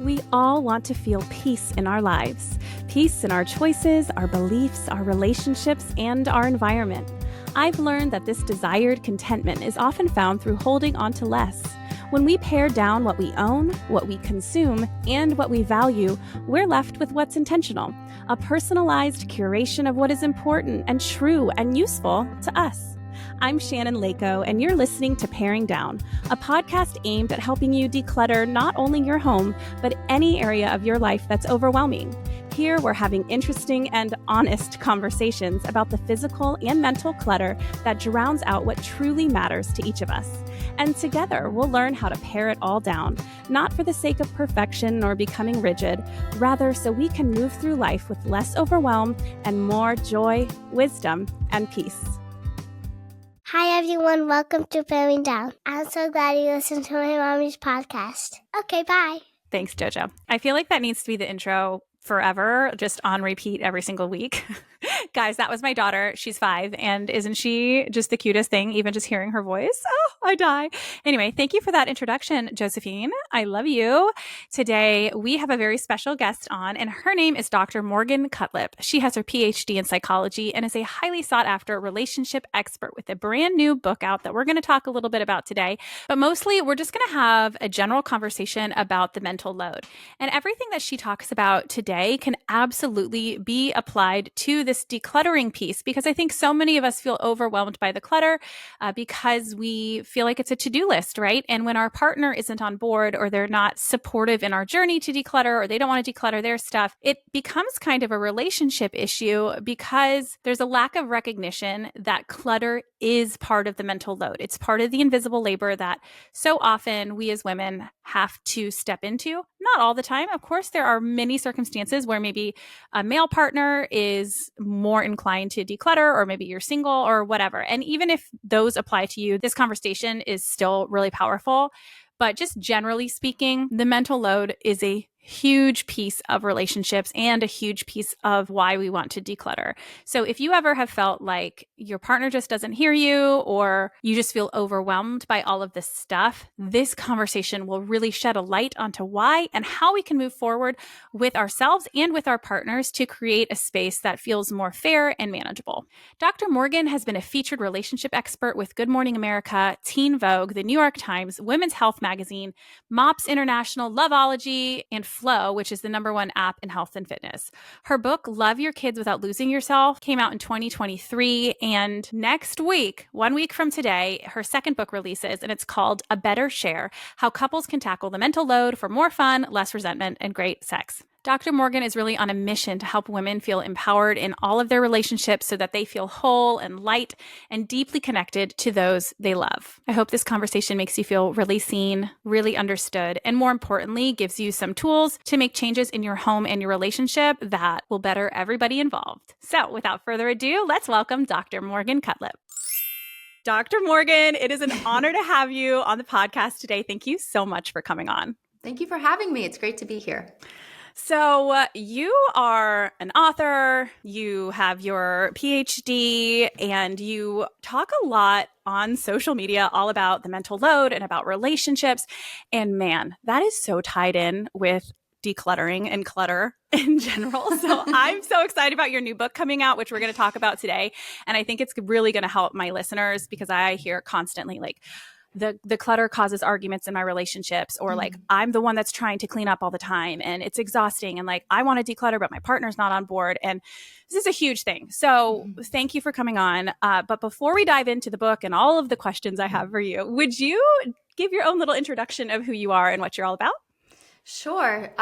We all want to feel peace in our lives. Peace in our choices, our beliefs, our relationships, and our environment. I've learned that this desired contentment is often found through holding on to less. When we pare down what we own, what we consume, and what we value, we're left with what's intentional, a personalized curation of what is important and true and useful to us. I'm Shannon Lako, and you're listening to Paring Down, a podcast aimed at helping you declutter not only your home, but any area of your life that's overwhelming. Here, we're having interesting and honest conversations about the physical and mental clutter that drowns out what truly matters to each of us. And together, we'll learn how to pare it all down, not for the sake of perfection or becoming rigid, rather so we can move through life with less overwhelm and more joy, wisdom, and peace. Hi everyone, welcome to Paring Down. I'm so glad you listened to my mommy's podcast. Okay, bye. Thanks, Jojo. I feel like that needs to be the intro forever, just on repeat every single week. Guys, that was my daughter. She's 5. And isn't she just the cutest thing, even just hearing her voice? Oh, I die. Anyway, thank you for that introduction, Josephine. I love you. Today, we have a very special guest on, and her name is Dr. Morgan Cutlip. She has her PhD in psychology and is a highly sought after relationship expert with a brand new book out that we're going to talk a little bit about today. But mostly, we're just going to have a general conversation about the mental load. And everything that she talks about today can absolutely be applied to this decluttering piece, because I think so many of us feel overwhelmed by the clutter because we feel like it's a to-do list, right? And when our partner isn't on board, or they're not supportive in our journey to declutter, or they don't want to declutter their stuff, it becomes kind of a relationship issue because there's a lack of recognition that clutter is part of the mental load. It's part of the invisible labor that so often we as women have to step into. Not all the time. Of course, there are many circumstances where maybe a male partner is more inclined to declutter, or maybe you're single or whatever. And even if those apply to you, this conversation is still really powerful. But just generally speaking, the mental load is a huge piece of relationships and a huge piece of why we want to declutter. So if you ever have felt like your partner just doesn't hear you, or you just feel overwhelmed by all of this stuff, this conversation will really shed a light onto why and how we can move forward with ourselves and with our partners to create a space that feels more fair and manageable. Dr. Morgan has been a featured relationship expert with Good Morning America, Teen Vogue, the New York Times, Women's Health Magazine, MOPS International, Loveology, and Flow, which is the #1 app in health and fitness. Her book, Love Your Kids Without Losing Yourself, came out in 2023. And next week, 1 week from today, her second book releases, and it's called A Better Share: How Couples Can Tackle the Mental Load for More Fun, Less Resentment, and Great Sex. Dr. Morgan is really on a mission to help women feel empowered in all of their relationships so that they feel whole and light and deeply connected to those they love. I hope this conversation makes you feel really seen, really understood, and more importantly, gives you some tools to make changes in your home and your relationship that will better everybody involved. So without further ado, let's welcome Dr. Morgan Cutlip. Dr. Morgan, it is an honor to have you on the podcast today. Thank you so much for coming on. Thank you for having me. It's great to be here. So you are an author, you have your PhD, and you talk a lot on social media all about the mental load and about relationships. And man, that is so tied in with decluttering and clutter in general. So I'm so excited about your new book coming out, which we're going to talk about today. And I think it's really going to help my listeners, because I hear constantly like, the clutter causes arguments in my relationships, or like I'm the one that's trying to clean up all the time and it's exhausting, and like I want to declutter but my partner's not on board, and this is a huge thing. So thank you for coming on. But before we dive into the book and all of the questions I have for you, would you give your own little introduction of who you are and what you're all about? Sure.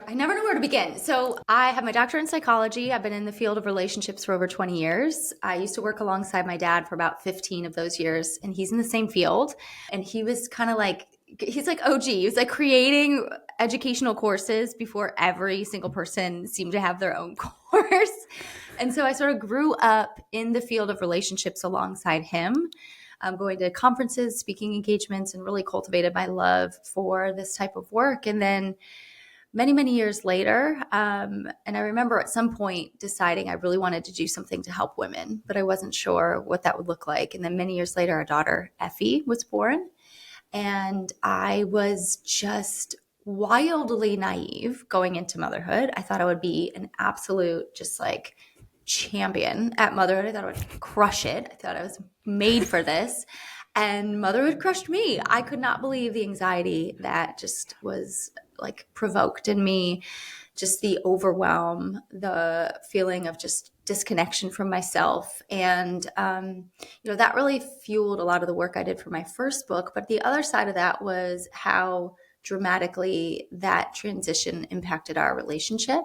I never know where to begin. So I have my doctorate in psychology. I've been in the field of relationships for over 20 years. I used to work alongside my dad for about 15 of those years, and he's in the same field. And he was kind of like, he's like OG. He was like creating educational courses before every single person seemed to have their own course. And so I sort of grew up in the field of relationships alongside him. Going to conferences, speaking engagements, and really cultivated my love for this type of work. And then many, many years later, and I remember at some point deciding I really wanted to do something to help women, but I wasn't sure what that would look like. And then many years later, our daughter, Effie, was born. And I was just wildly naive going into motherhood. I thought I would be an absolute just like champion at motherhood. I thought I would crush it. I thought I was made for this. And motherhood crushed me. I could not believe the anxiety that just was like provoked in me, just the overwhelm, the feeling of just disconnection from myself. And, that really fueled a lot of the work I did for my first book. But the other side of that was how dramatically that transition impacted our relationship.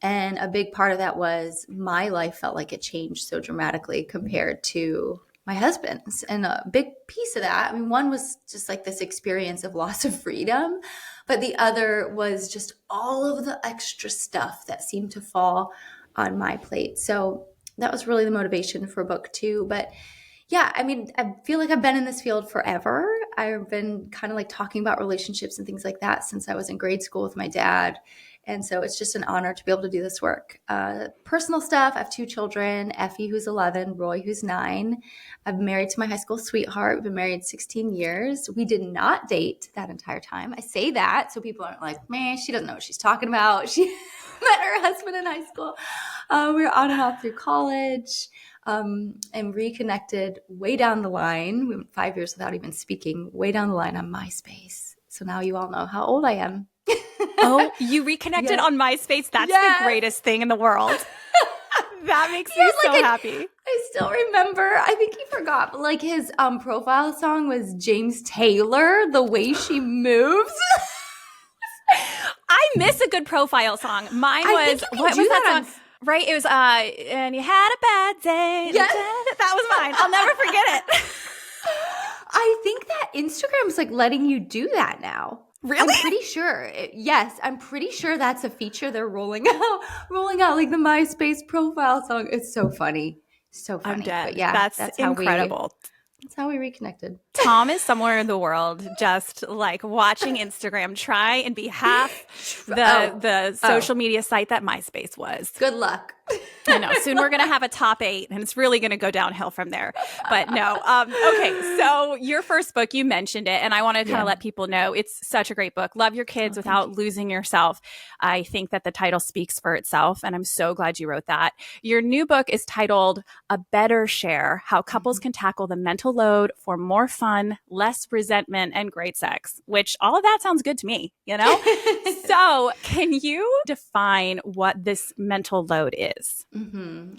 And a big part of that was my life felt like it changed so dramatically compared to my husband's. And a big piece of that, I mean, one was just like this experience of loss of freedom, but the other was just all of the extra stuff that seemed to fall on my plate. So that was really the motivation for book 2. But yeah, I mean, I feel like I've been in this field forever. I've been kind of like talking about relationships and things like that since I was in grade school with my dad. And so it's just an honor to be able to do this work. Personal stuff, I have 2 children, Effie, who's 11, Roy, who's 9. I'm married to my high school sweetheart. We've been married 16 years. We did not date that entire time. I say that so people aren't like, man, she doesn't know what she's talking about. She met her husband in high school. We were on and off through college. And reconnected way down the line. We went 5 years without even speaking, way down the line on MySpace. So now you all know how old I am. Oh, you reconnected on MySpace? That's the greatest thing in the world. That makes me so happy. I still remember, I think he forgot, but like his profile song was James Taylor, The Way She Moves. I miss a good profile song. Mine was, what was that song? Right? It was, and you had a bad day. Yes. That was mine. I'll never forget it. I think that Instagram's like letting you do that now. Really? I'm pretty sure. Yes, I'm pretty sure that's a feature they're rolling out like the MySpace profile song. It's so funny. So funny. I'm dead. But yeah, that's incredible. That's how we reconnected. Tom is somewhere in the world just like watching Instagram try and be half the social media site that MySpace was. Good luck. I know. Soon we're going to have a top 8 and it's really going to go downhill from there. But no. Okay. So your first book, you mentioned it, and I want to kind of let people know it's such a great book. Love your kids without losing yourself. I think that the title speaks for itself, and I'm so glad you wrote that. Your new book is titled A Better Share: How Couples Can Tackle the Mental Load for More Fun, Less Resentment, and Great Sex, which all of that sounds good to me, you know? So can you define what this mental load is? Mm-hmm.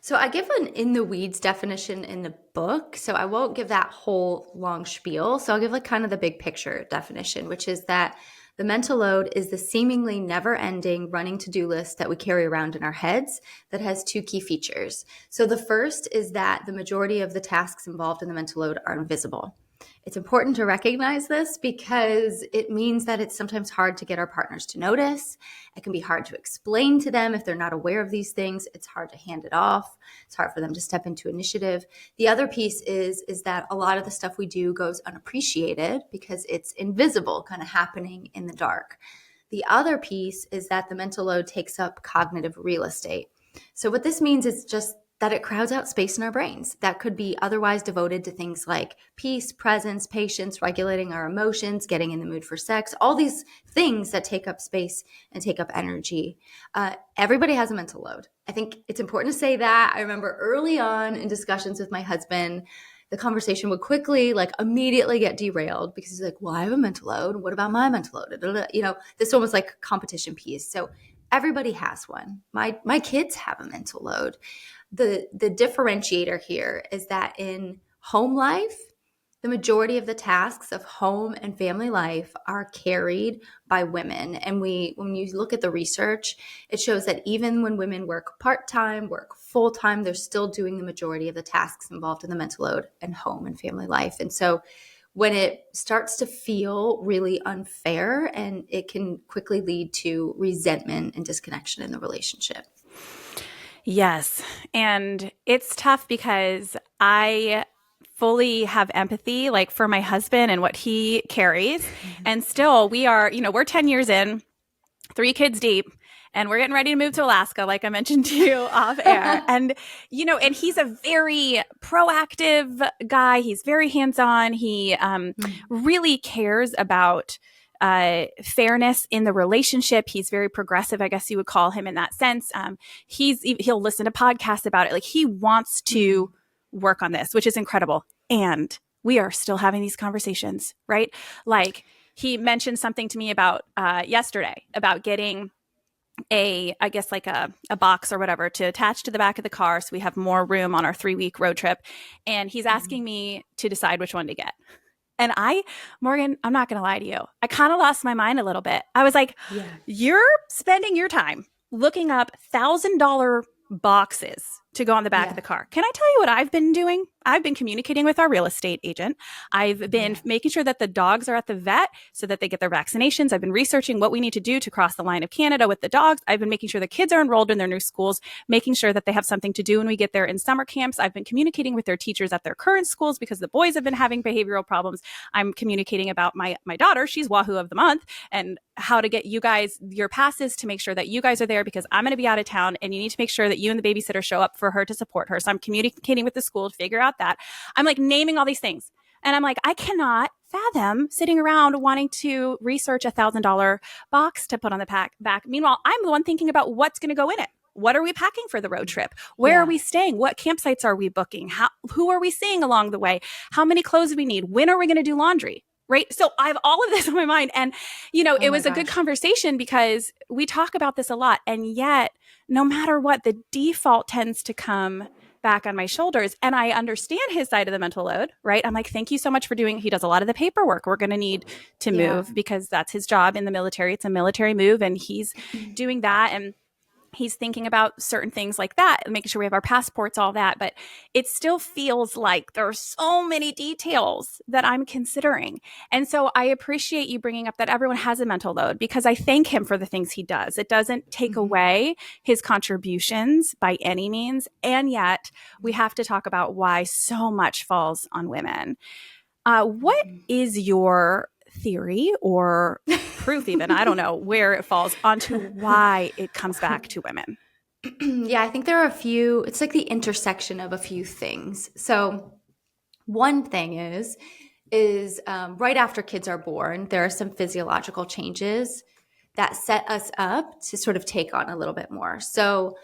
So I give an in the weeds definition in the book. So I won't give that whole long spiel. So I'll give like kind of the big picture definition, which is that the mental load is the seemingly never-ending running to-do list that we carry around in our heads that has 2 key features. So the first is that the majority of the tasks involved in the mental load are invisible. It's important to recognize this because it means that it's sometimes hard to get our partners to notice. It can be hard to explain to them if they're not aware of these things. It's hard to hand it off. It's hard for them to step into initiative. The other piece is that a lot of the stuff we do goes unappreciated because it's invisible, kind of happening in the dark. The other piece is that the mental load takes up cognitive real estate. So what this means is just that it crowds out space in our brains that could be otherwise devoted to things like peace, presence, patience, regulating our emotions, getting in the mood for sex, all these things that take up space and take up energy. Everybody has a mental load. I think it's important to say that. I remember early on in discussions with my husband, the conversation would quickly, like immediately get derailed because he's like, well, I have a mental load. What about my mental load? You know, this one was like a competition piece. So everybody has one. My kids have a mental load. The differentiator here is that in home life, the majority of the tasks of home and family life are carried by women. And when you look at the research, it shows that even when women work part-time, work full-time, they're still doing the majority of the tasks involved in the mental load and home and family life. And so when it starts to feel really unfair, and it can quickly lead to resentment and disconnection in the relationship. Yes. And it's tough because I fully have empathy like for my husband and what he carries. And still we are, we're 10 years in, 3 kids deep, and we're getting ready to move to Alaska, like I mentioned to you off air. And, and he's a very proactive guy. He's very hands-on. He really cares about fairness in the relationship. He's very progressive, I guess you would call him in that sense. He'll listen to podcasts about it. Like, he wants to work on this, which is incredible. And we are still having these conversations, right? Like, he mentioned something to me about yesterday about getting I guess like a box or whatever to attach to the back of the car so we have more room on our 3-week road trip. And he's asking me to decide which one to get. And Morgan, I'm not going to lie to you, I kind of lost my mind a little bit. I was like, you're spending your time looking up $1,000 boxes to go on the back of the car. Can I tell you what I've been doing? I've been communicating with our real estate agent. I've been making sure that the dogs are at the vet so that they get their vaccinations. I've been researching what we need to do to cross the line of Canada with the dogs. I've been making sure the kids are enrolled in their new schools, making sure that they have something to do when we get there in summer camps. I've been communicating with their teachers at their current schools because the boys have been having behavioral problems. I'm communicating about my daughter. She's Wahoo of the month, and how to get you guys your passes to make sure that you guys are there because I'm going to be out of town and you need to make sure that you and the babysitter show up for her to support her. So I'm communicating with the school to figure out that. I'm like naming all these things. And I'm like, I cannot fathom sitting around wanting to research $1,000 box to put on the back. Meanwhile, I'm the one thinking about what's going to go in it. What are we packing for the road trip? Where are we staying? What campsites are we booking? Who are we seeing along the way? How many clothes do we need? When are we going to do laundry? Right. So I have all of this on my mind. And, it was a good conversation because we talk about this a lot. And yet, no matter what, the default tends to come back on my shoulders. And I understand his side of the mental load, right? I'm like, thank you so much for doing. He does a lot of the paperwork. We're going to need to move because that's his job in the military. It's a military move. And he's doing that. And he's thinking about certain things like that, making sure we have our passports, all that. But it still feels like there are so many details that I'm considering. And so I appreciate you bringing up that everyone has a mental load because I thank him for the things he does. It doesn't take away his contributions by any means. And yet we have to talk about why so much falls on women. What is your theory or proof even, I don't know where it falls, onto wwhy it comes back to women? I think there are it's like the intersection of a few things. So one thing is right after kids are born, there are some physiological changes that set us up to sort of take on a little bit more. So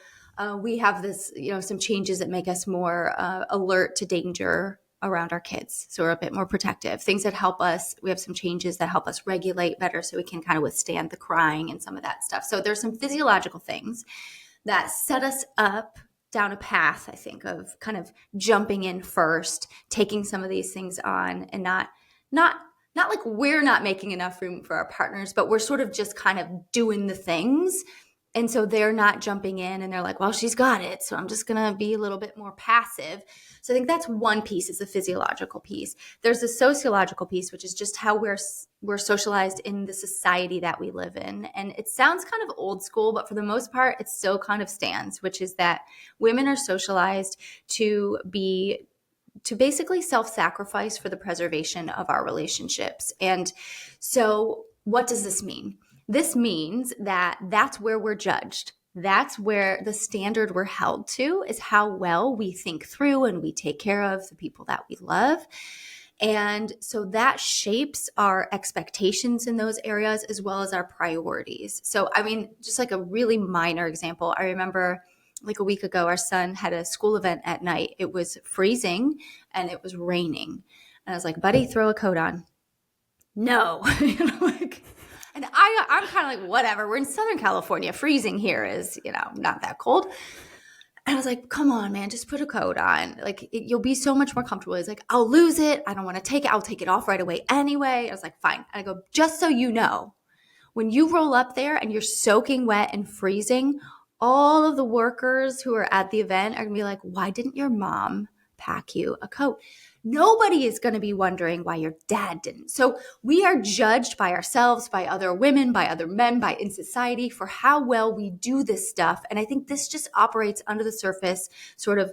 we have this, some changes that make us more alert to danger around our kids. So we're a bit more protective. Things that help us, we have some changes that help us regulate better so we can kind of withstand the crying and some of that stuff. So there's some physiological things that set us up down a path, I think, of kind of jumping in first, taking some of these things on and not like we're not making enough room for our partners, but we're sort of just kind of doing the things. And so they're not jumping in and they're like, well, she's got it. So I'm just going to be a little bit more passive. So I think that's one piece, is the physiological piece. There's the sociological piece, which is just how we're socialized in the society that we live in. And it sounds kind of old school, but for the most part, it still kind of stands, which is that women are socialized to basically self-sacrifice for the preservation of our relationships. And so what does this mean? This means that that's where we're judged. That's where the standard we're held to is how well we think through and we take care of the people that we love. And so that shapes our expectations in those areas as well as our priorities. So, I mean, just like a really minor example, I remember like a week ago, our son had a school event at night. It was freezing and it was raining. And I was like, buddy, throw a coat on. No. And I'm kind of like, whatever. We're in Southern California. Freezing here is, not that cold. And I was like, come on, man, just put a coat on. Like, you'll be so much more comfortable. He's like, I'll lose it. I don't want to take it. I'll take it off right away anyway. I was like, fine. And I go, just so you know, when you roll up there and you're soaking wet and freezing, all of the workers who are at the event are going to be like, why didn't your mom pack you a coat? Nobody is going to be wondering why your dad didn't. So we are judged by ourselves, by other women, by other men, in society for how well we do this stuff. And I think this just operates under the surface, sort of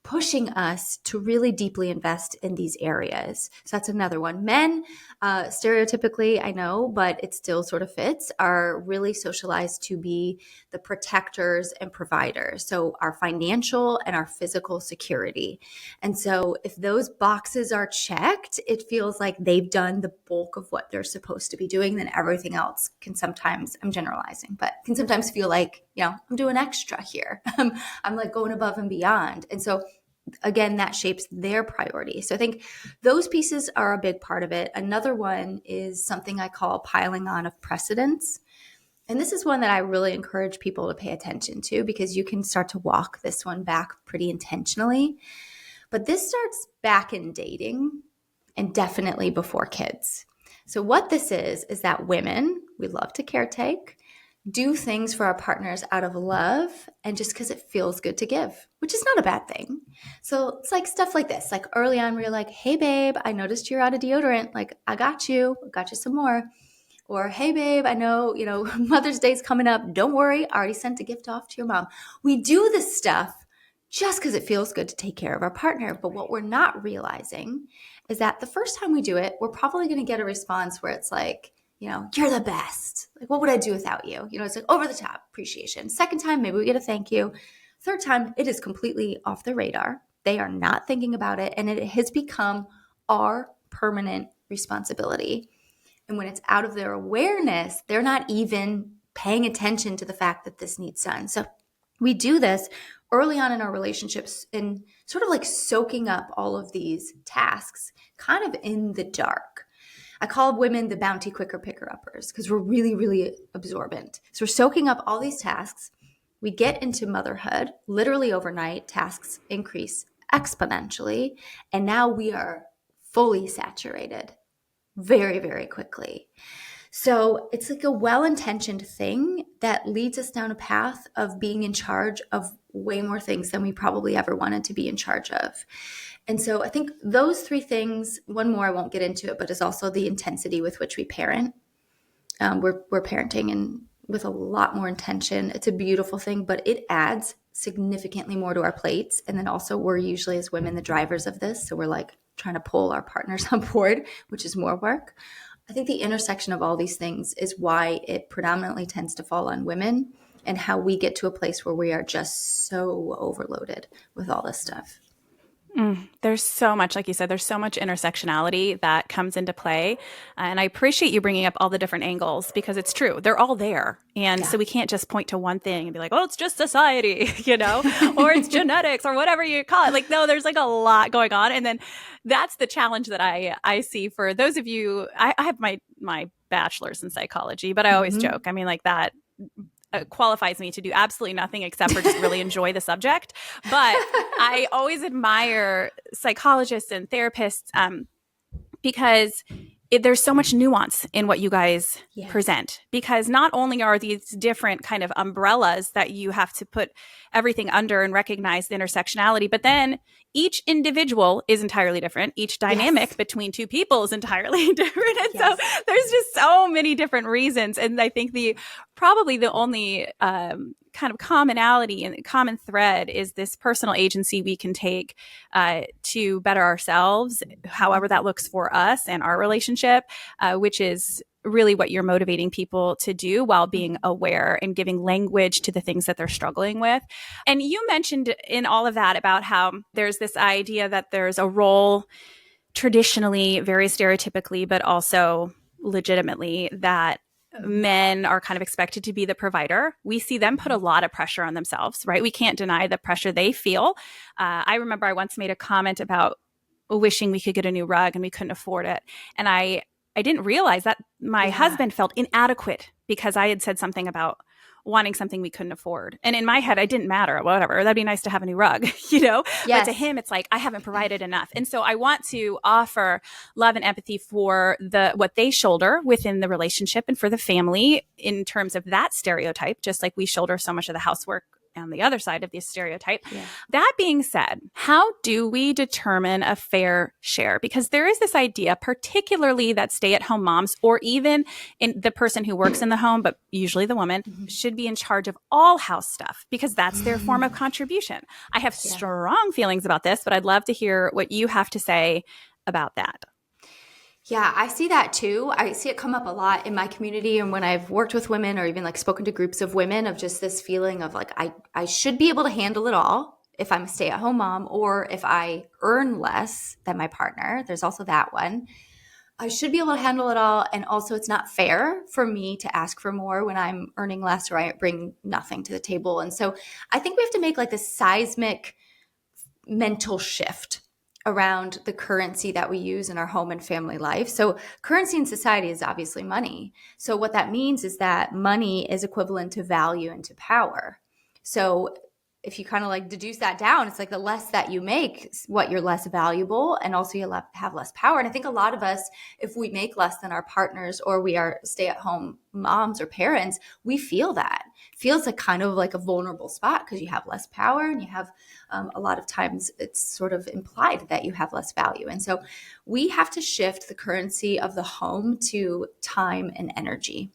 pushing us to really deeply invest in these areas. So that's another one. Men, stereotypically, I know, but it still sort of fits, are really socialized to be the protectors and providers. So our financial and our physical security. And so if those boxes are checked, it feels like they've done the bulk of what they're supposed to be doing. Then everything else can sometimes, I'm generalizing, but can sometimes feel like, I'm doing extra here. I'm like going above and beyond. And so again, that shapes their priority. So I think those pieces are a big part of it. Another one is something I call piling on of precedents. And this is one that I really encourage people to pay attention to, because you can start to walk this one back pretty intentionally. But this starts back in dating and definitely before kids. So what this is that women, we love to caretake, do things for our partners out of love and just because it feels good to give, which is not a bad thing. So it's like stuff like this, like early on where you're like, hey babe, I noticed you're out of deodorant. Like, I got you some more. Or, hey babe, I know, Mother's Day's coming up. Don't worry, I already sent a gift off to your mom. We do this stuff just because it feels good to take care of our partner. But what we're not realizing is that the first time we do it, we're probably going to get a response where it's like, you're the best. Like, what would I do without you? It's like over the top appreciation. Second time, maybe we get a thank you. Third time, it is completely off the radar. They are not thinking about it. And it has become our permanent responsibility. And when it's out of their awareness, they're not even paying attention to the fact that this needs done. So we do this early on in our relationships and sort of like soaking up all of these tasks kind of in the dark. I call women the bounty quicker picker-uppers because we're really, really absorbent. So we're soaking up all these tasks. We get into motherhood, literally overnight, tasks increase exponentially. And now we are fully saturated very, very quickly. So it's like a well-intentioned thing that leads us down a path of being in charge of way more things than we probably ever wanted to be in charge of. And so I think those three things, one more, I won't get into it, but is also the intensity with which we parent. We're parenting and with a lot more intention. It's a beautiful thing, but it adds significantly more to our plates. And then also we're usually as women the drivers of this. So we're like trying to pull our partners on board, which is more work. I think the intersection of all these things is why it predominantly tends to fall on women and how we get to a place where we are just so overloaded with all this stuff. There's so much, like you said, there's so much intersectionality that comes into play. And I appreciate you bringing up all the different angles because it's true. They're all there. And so we can't just point to one thing and be like, oh, it's just society, or it's genetics or whatever you call it. Like, no, there's like a lot going on. And then that's the challenge that I see for those of you. I have my bachelor's in psychology, but I always joke. I mean, like that qualifies me to do absolutely nothing except for just really enjoy the subject. But I always admire psychologists and therapists because there's so much nuance in what you guys present, because not only are these different kind of umbrellas that you have to put everything under and recognize the intersectionality, but then each individual is entirely different. Each dynamic between two people is entirely different. And so there's just so many different reasons. And I think probably the only kind of commonality and common thread is this personal agency we can take to better ourselves, however that looks for us and our relationship, which is really what you're motivating people to do while being aware and giving language to the things that they're struggling with. And you mentioned in all of that about how there's this idea that there's a role traditionally, very stereotypically, but also legitimately, that men are kind of expected to be the provider. We see them put a lot of pressure on themselves, right? We can't deny the pressure they feel. I remember I once made a comment about wishing we could get a new rug and we couldn't afford it. And I didn't realize that my husband felt inadequate because I had said something about wanting something we couldn't afford. And in my head, I didn't matter, whatever. That'd be nice to have a new rug, But to him, it's like, I haven't provided enough. And so I want to offer love and empathy for what they shoulder within the relationship and for the family in terms of that stereotype, just like we shoulder so much of the housework on the other side of this stereotype. Yeah. That being said, how do we determine a fair share? Because there is this idea, particularly that stay-at-home moms, or even in the person who works in the home, but usually the woman, should be in charge of all house stuff because that's their form of contribution. I have strong feelings about this, but I'd love to hear what you have to say about that. Yeah, I see that too. I see it come up a lot in my community and when I've worked with women or even like spoken to groups of women, of just this feeling of like, I should be able to handle it all if I'm a stay-at-home mom, or if I earn less than my partner. There's also that one. I should be able to handle it all. And also it's not fair for me to ask for more when I'm earning less or I bring nothing to the table. And so I think we have to make like this seismic mental shift around the currency that we use in our home and family life. So currency in society is obviously money. So what that means is that money is equivalent to value and to power. So if you kind of like deduce that down, it's like the less that you make, what you're less valuable, and also you have less power. And I think a lot of us, if we make less than our partners or we are stay-at-home moms or parents, we feel that. It feels like kind of like a vulnerable spot because you have less power and you have a lot of times it's sort of implied that you have less value. And so we have to shift the currency of the home to time and energy.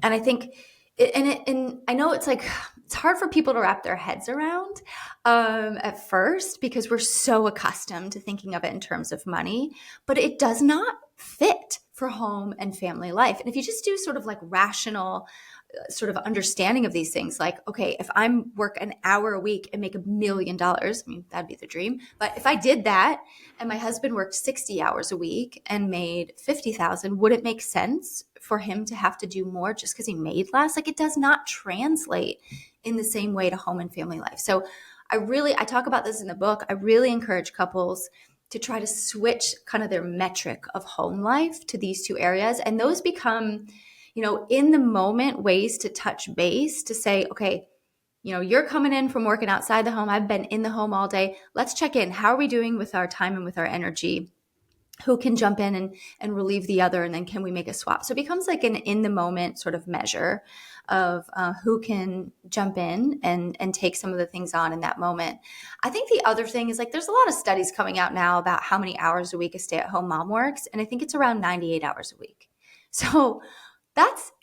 And I think and I know it's like, it's hard for people to wrap their heads around at first because we're so accustomed to thinking of it in terms of money, but it does not fit for home and family life. And if you just do sort of like rational sort of understanding of these things, like, okay, if I'm work an hour a week and make $1 million, I mean, that'd be the dream. But if I did that and my husband worked 60 hours a week and made 50,000, would it make sense for him to have to do more just because he made less? Like, it does not translate in the same way to home and family life. So I talk about this in the book. I really encourage couples to try to switch kind of their metric of home life to these two areas. And those become, in the moment ways to touch base, to say, okay, you're coming in from working outside the home. I've been in the home all day. Let's check in. How are we doing with our time and with our energy? Who can jump in and relieve the other? And then can we make a swap? So it becomes like an in the moment sort of measure of who can jump in and take some of the things on in that moment. I think the other thing is, like, there's a lot of studies coming out now about how many hours a week a stay-at-home mom works. And I think it's around 98 hours a week. So that's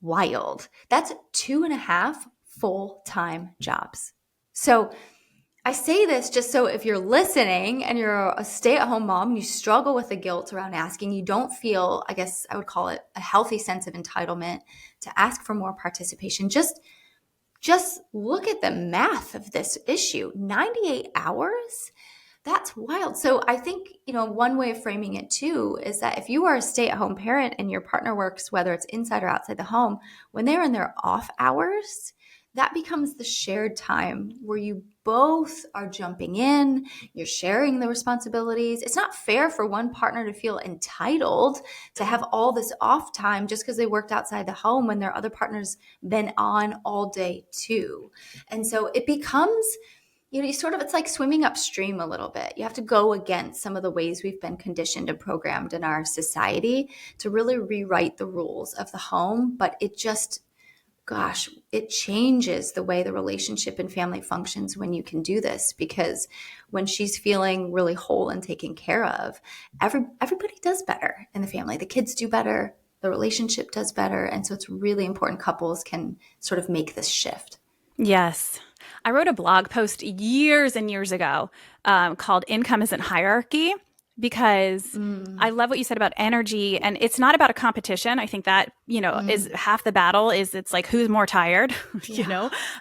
wild. That's 2.5 full-time jobs. So I say this just so if you're listening and you're a stay-at-home mom, you struggle with the guilt around asking, you don't feel, I guess I would call it a healthy sense of entitlement to ask for more participation. Just look at the math of this issue. 98 hours? That's wild. So I think, one way of framing it too is that if you are a stay-at-home parent and your partner works, whether it's inside or outside the home, when they're in their off hours, that becomes the shared time where you both are jumping in, you're sharing the responsibilities. It's not fair for one partner to feel entitled to have all this off time just because they worked outside the home when their other partner's been on all day too. And so it becomes, it's like swimming upstream a little bit. You have to go against some of the ways we've been conditioned and programmed in our society to really rewrite the rules of the home. But it changes the way the relationship and family functions when you can do this, because when she's feeling really whole and taken care of, everybody does better in the family. The kids do better, the relationship does better. And so it's really important couples can sort of make this shift. Yes. I wrote a blog post years and years ago called Income Isn't Hierarchy, because I love what you said about energy, and it's not about a competition. I think that, is half the battle. Is it's like, who's more tired?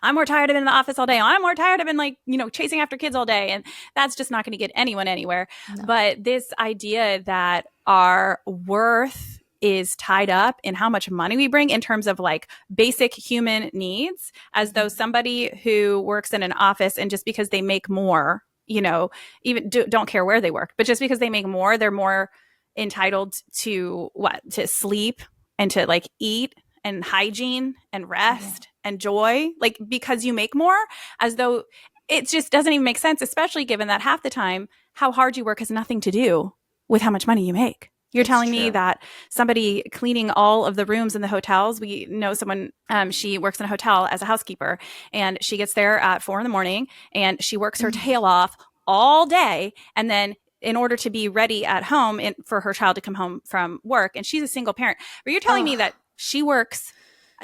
I'm more tired. I've been in the office all day. I'm more tired. I've been chasing after kids all day. And that's just not going to get anyone anywhere. No. But this idea that our worth is tied up in how much money we bring in terms of like basic human needs, as though somebody who works in an office and just because they make more, even don't care where they work, but just because they make more, they're more entitled to to sleep and to like eat and hygiene and rest and joy, like because you make more, as though it just doesn't even make sense, especially given that half the time how hard you work has nothing to do with how much money you make. You're It's telling me true. that somebody cleaning all of the rooms in the hotels, we know someone, she works in a hotel as a housekeeper, and she gets there at 4 a.m. and she works her tail off all day. And then in order to be ready at home for her child to come home from work, and she's a single parent, but you're telling me Oh, that she works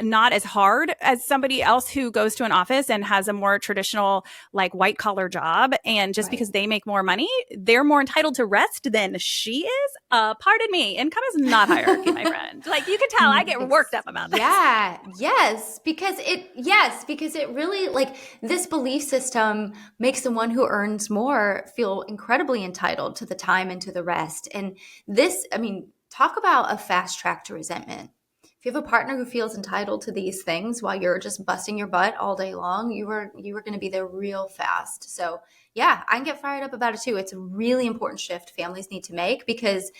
not as hard as somebody else who goes to an office and has a more traditional like white collar job, and just right. because they make more money they're more entitled to rest than she is. Pardon me, income is not hierarchy, my friend. Like, you can tell I get worked up about this. Yeah, because it really, like, this belief system makes the one who earns more feel incredibly entitled to the time and to the rest. And this, I mean, talk about a fast track to resentment. If you have a partner who feels entitled to these things while you're just busting your butt all day long, you were going to be there real fast. So yeah, I can get fired up about it too. It's a really important shift families need to make, because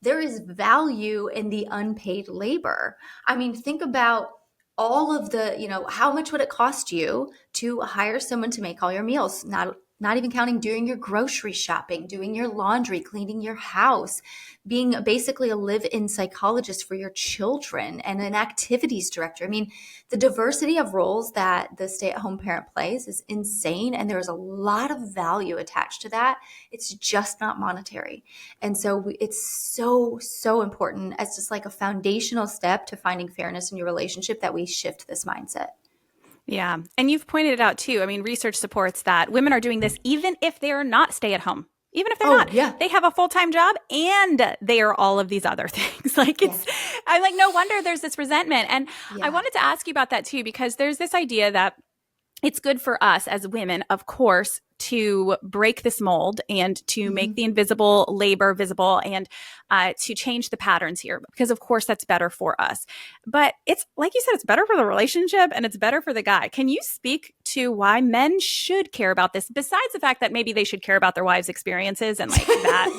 there is value in the unpaid labor. I mean, think about all of the, how much would it cost you to hire someone to make all your meals? Not even counting doing your grocery shopping, doing your laundry, cleaning your house, being basically a live-in psychologist for your children and an activities director. I mean, the diversity of roles that the stay-at-home parent plays is insane, and there's a lot of value attached to that. It's just not monetary. And so it's so, so important as just like a foundational step to finding fairness in your relationship that we shift this mindset. Yeah. And you've pointed it out too. I mean, research supports that women are doing this even if they are not stay at home. Even if they're Oh, not, yeah. they have a full-time job and they are all of these other things. Like, Yes. I'm like, no wonder there's this resentment. And I Yeah. wanted to ask you about that too, because there's this idea that it's good for us as women, of course, to break this mold and to make the invisible labor visible, and to change the patterns here, because of course that's better for us. But it's like you said, it's better for the relationship and it's better for the guy. Can you speak to why men should care about this, besides the fact that maybe they should care about their wives' experiences, and like that,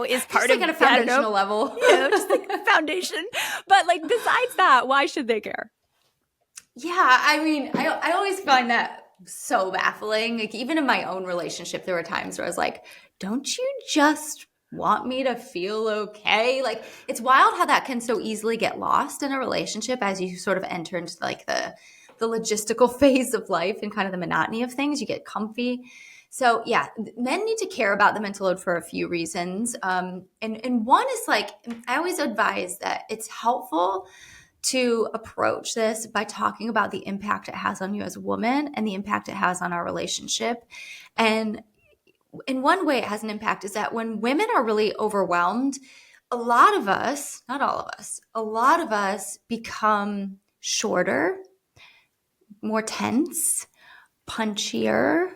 is part Just like of, at a I don't know, foundational level. just like the foundation. But like, besides that, why should they care? Yeah, I mean, I always find that so baffling. Like, even in my own relationship, there were times where I was like, don't you just want me to feel okay? Like, it's wild how that can so easily get lost in a relationship as you sort of enter into like the logistical phase of life and kind of the monotony of things. You get comfy. So yeah, men need to care about the mental load for a few reasons. And one is like, I always advise that it's helpful to approach this by talking about the impact it has on you as a woman and the impact it has on our relationship. And in one way it has an impact is that when women are really overwhelmed, a lot of us, not all of us, a lot of us become shorter, more tense, punchier,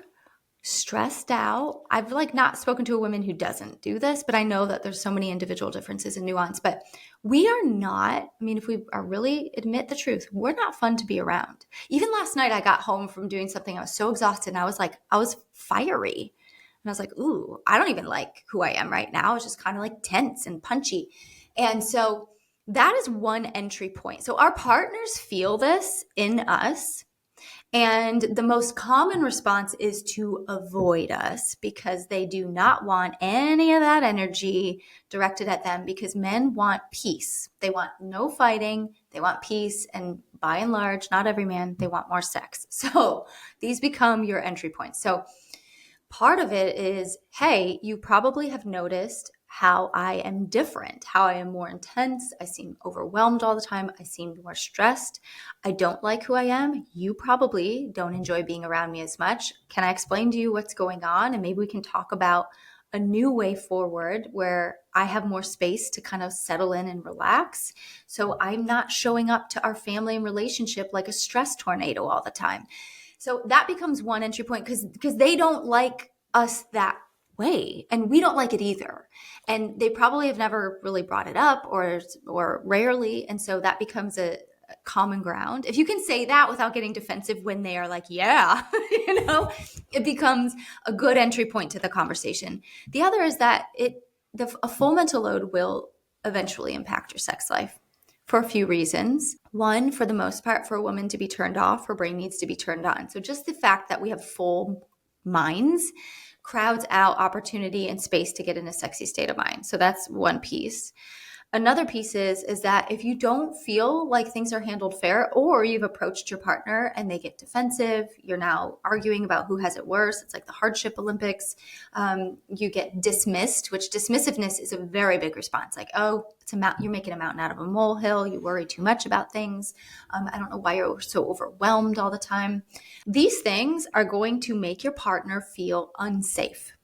stressed out. I've like not spoken to a woman who doesn't do this, but I know that there's so many individual differences and nuance. But we are not, I mean, if we are really admit the truth, we're not fun to be around. Even last night, I got home from doing something. I was so exhausted, and I was fiery. And I was like, ooh, I don't even like who I am right now. It's just kind of like tense and punchy. And so that is one entry point. So our partners feel this in us, and the most common response is to avoid us, because they do not want any of that energy directed at them, because men want peace. They want no fighting. They want peace. And by and large, not every man, they want more sex. So these become your entry points. So part of it is, hey, you probably have noticed how I am different, how I am more intense. I seem overwhelmed all the time. I seem more stressed. I don't like who I am. You probably don't enjoy being around me as much. Can I explain to you what's going on? And maybe we can talk about a new way forward where I have more space to kind of settle in and relax. So I'm not showing up to our family and relationship like a stress tornado all the time. So that becomes one entry point, because they don't like us that way, and we don't like it either. And they probably have never really brought it up, or rarely. And so that becomes a common ground. If you can say that without getting defensive when they are like, yeah, it becomes a good entry point to the conversation. The other is that a full mental load will eventually impact your sex life, for a few reasons. One, for the most part, for a woman to be turned off, her brain needs to be turned on. So just the fact that we have full minds crowds out opportunity and space to get in a sexy state of mind. So that's one piece. Another piece is that if you don't feel like things are handled fair, or you've approached your partner and they get defensive, you're now arguing about who has it worse. It's like the hardship Olympics. You get dismissed, which dismissiveness is a very big response. Like, oh, you're making a mountain out of a molehill. You worry too much about things. I don't know why you're so overwhelmed all the time. These things are going to make your partner feel unsafe.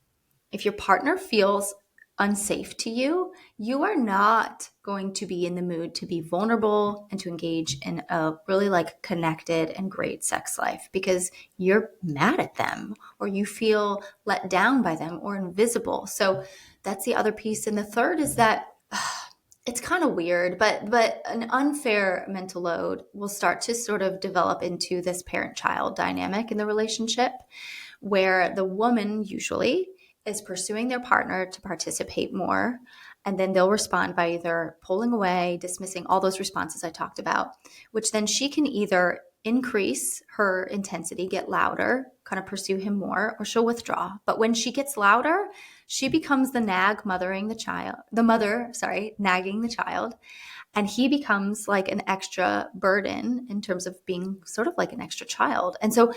If your partner feels unsafe to you, you are not going to be in the mood to be vulnerable and to engage in a really like connected and great sex life, because you're mad at them or you feel let down by them or invisible. So that's the other piece. And the third is that it's kind of weird, but an unfair mental load will start to sort of develop into this parent-child dynamic in the relationship, where the woman usually is pursuing their partner to participate more. And then they'll respond by either pulling away, dismissing all those responses I talked about, which then she can either increase her intensity, get louder, kind of pursue him more, or she'll withdraw. But when she gets louder, she becomes the nagging the child. And he becomes like an extra burden in terms of being sort of like an extra child. And so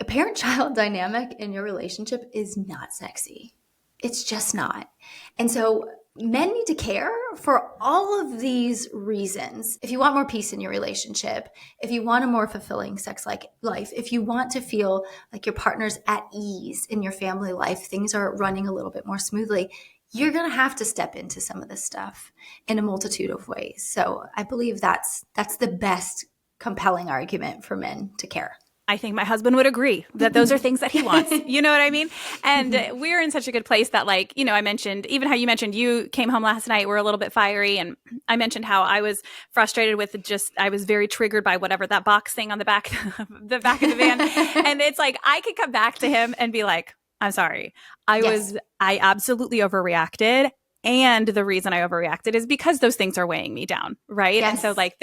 a parent-child dynamic in your relationship is not sexy. It's just not. And so men need to care for all of these reasons. If you want more peace in your relationship, if you want a more fulfilling sex-like life, if you want to feel like your partner's at ease in your family life, things are running a little bit more smoothly, you're going to have to step into some of this stuff in a multitude of ways. So I believe that's the best compelling argument for men to care. I think my husband would agree that those are things that he wants. You know what I mean? And we're in such a good place that, like, you know, I mentioned, even how you mentioned you came home last night, we're a little bit fiery. And I mentioned how I was frustrated with I was very triggered by whatever that box thing on the back of the van. And it's like, I could come back to him and be like, I'm sorry. I absolutely overreacted. And the reason I overreacted is because those things are weighing me down. Right. Yes. And so like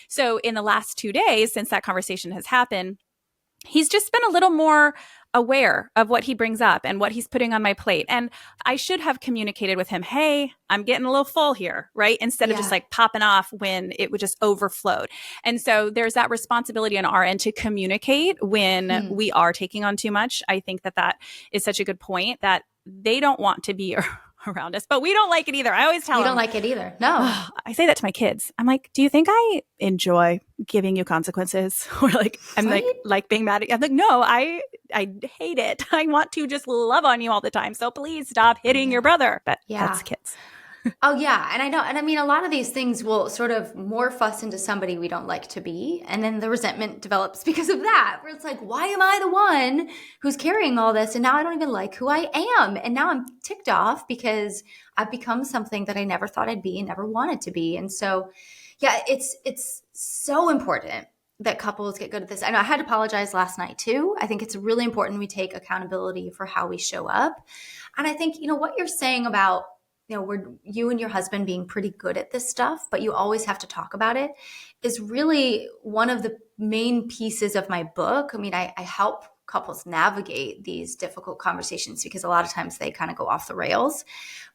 so in the last 2 days since that conversation has happened, he's just been a little more aware of what he brings up and what he's putting on my plate. And I should have communicated with him, hey, I'm getting a little full here, right? Instead of just like popping off when it would just overflowed. And so there's that responsibility on our end to communicate when we are taking on too much. I think that is such a good point, that they don't want to be around us, but we don't like it either. I always tell them. You don't like it either. No. I say that to my kids. I'm like, do you think I enjoy giving you consequences? Or like, I'm like being mad at you. I'm like, no, I hate it. I want to just love on you all the time. So please stop hitting your brother. But that's kids. Oh, yeah. And I know. And I mean, a lot of these things will sort of morph us into somebody we don't like to be. And then the resentment develops because of that, where it's like, why am I the one who's carrying all this? And now I don't even like who I am. And now I'm ticked off because I've become something that I never thought I'd be and never wanted to be. And so, yeah, it's so important that couples get good at this. I know I had to apologize last night too. I think it's really important we take accountability for how we show up. And I think, you know, what you're saying about, you know, you and your husband being pretty good at this stuff, but you always have to talk about it, is really one of the main pieces of my book. I mean, I help couples navigate these difficult conversations because a lot of times they kind of go off the rails.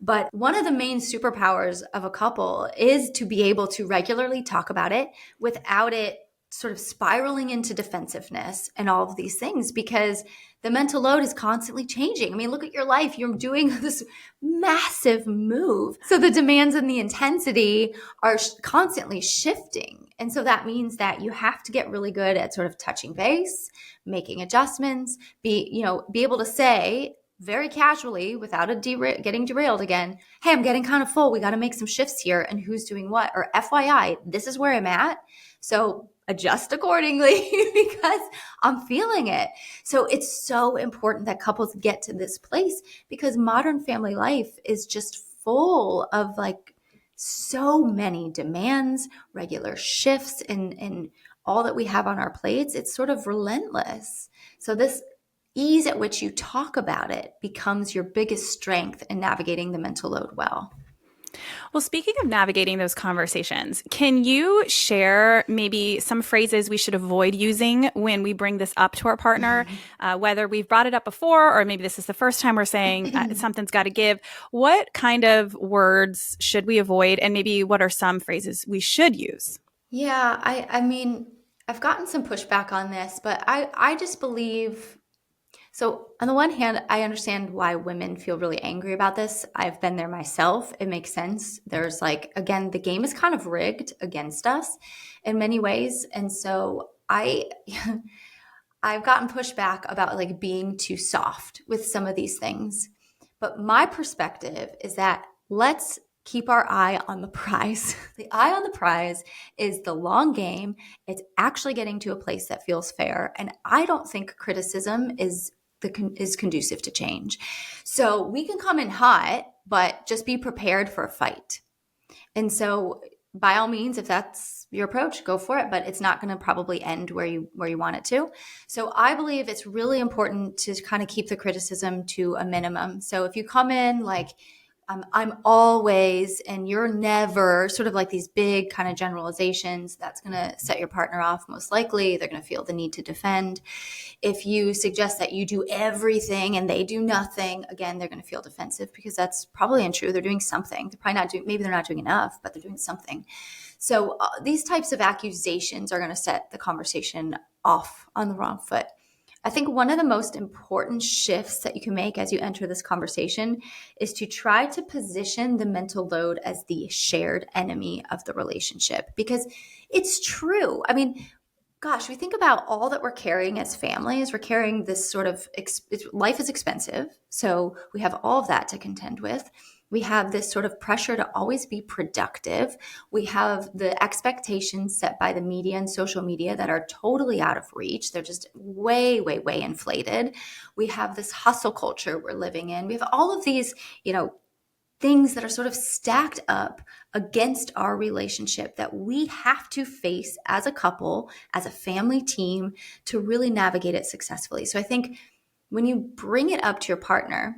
But one of the main superpowers of a couple is to be able to regularly talk about it without it sort of spiraling into defensiveness and all of these things, because the mental load is constantly changing. I mean, look at your life. You're doing this massive move. So the demands and the intensity are constantly shifting. And so that means that you have to get really good at sort of touching base, making adjustments, be able to say very casually without getting derailed again, hey, I'm getting kind of full. We got to make some shifts here, and who's doing what, or FYI, this is where I'm at. So adjust accordingly because I'm feeling it. So it's so important that couples get to this place, because modern family life is just full of like so many demands, regular shifts, and all that we have on our plates. It's sort of relentless. So this ease at which you talk about it becomes your biggest strength in navigating the mental load well. Well, speaking of navigating those conversations, can you share maybe some phrases we should avoid using when we bring this up to our partner, whether we've brought it up before or maybe this is the first time we're saying something's got to give? What kind of words should we avoid? And maybe what are some phrases we should use? Yeah, I mean, I've gotten some pushback on this, but I just believe. So, on the one hand, I understand why women feel really angry about this. I've been there myself. It makes sense. There's like, again, the game is kind of rigged against us in many ways. And so I've gotten pushback about like being too soft with some of these things. But my perspective is that let's keep our eye on the prize. The eye on the prize is the long game. It's actually getting to a place that feels fair. And I don't think criticism is conducive to change. So we can come in hot, but just be prepared for a fight. And so by all means, if that's your approach, go for it, but it's not going to probably end where you want it to. So I believe it's really important to kind of keep the criticism to a minimum. So if you come in like I'm always and you're never, sort of like these big kind of generalizations, that's going to set your partner off most likely. They're going to feel the need to defend. If you suggest that you do everything and they do nothing, again, they're going to feel defensive because that's probably untrue. They're doing something. They're probably not doing, maybe they're not doing enough, but they're doing something. So these types of accusations are going to set the conversation off on the wrong foot. I think one of the most important shifts that you can make as you enter this conversation is to try to position the mental load as the shared enemy of the relationship, because it's true. I mean, gosh, we think about all that we're carrying as families. We're carrying this sort of life is expensive. So we have all of that to contend with. We have this sort of pressure to always be productive. We have the expectations set by the media and social media that are totally out of reach. They're just way, way, way inflated. We have this hustle culture we're living in. We have all of these, things that are sort of stacked up against our relationship that we have to face as a couple, as a family team, to really navigate it successfully. So I think when you bring it up to your partner,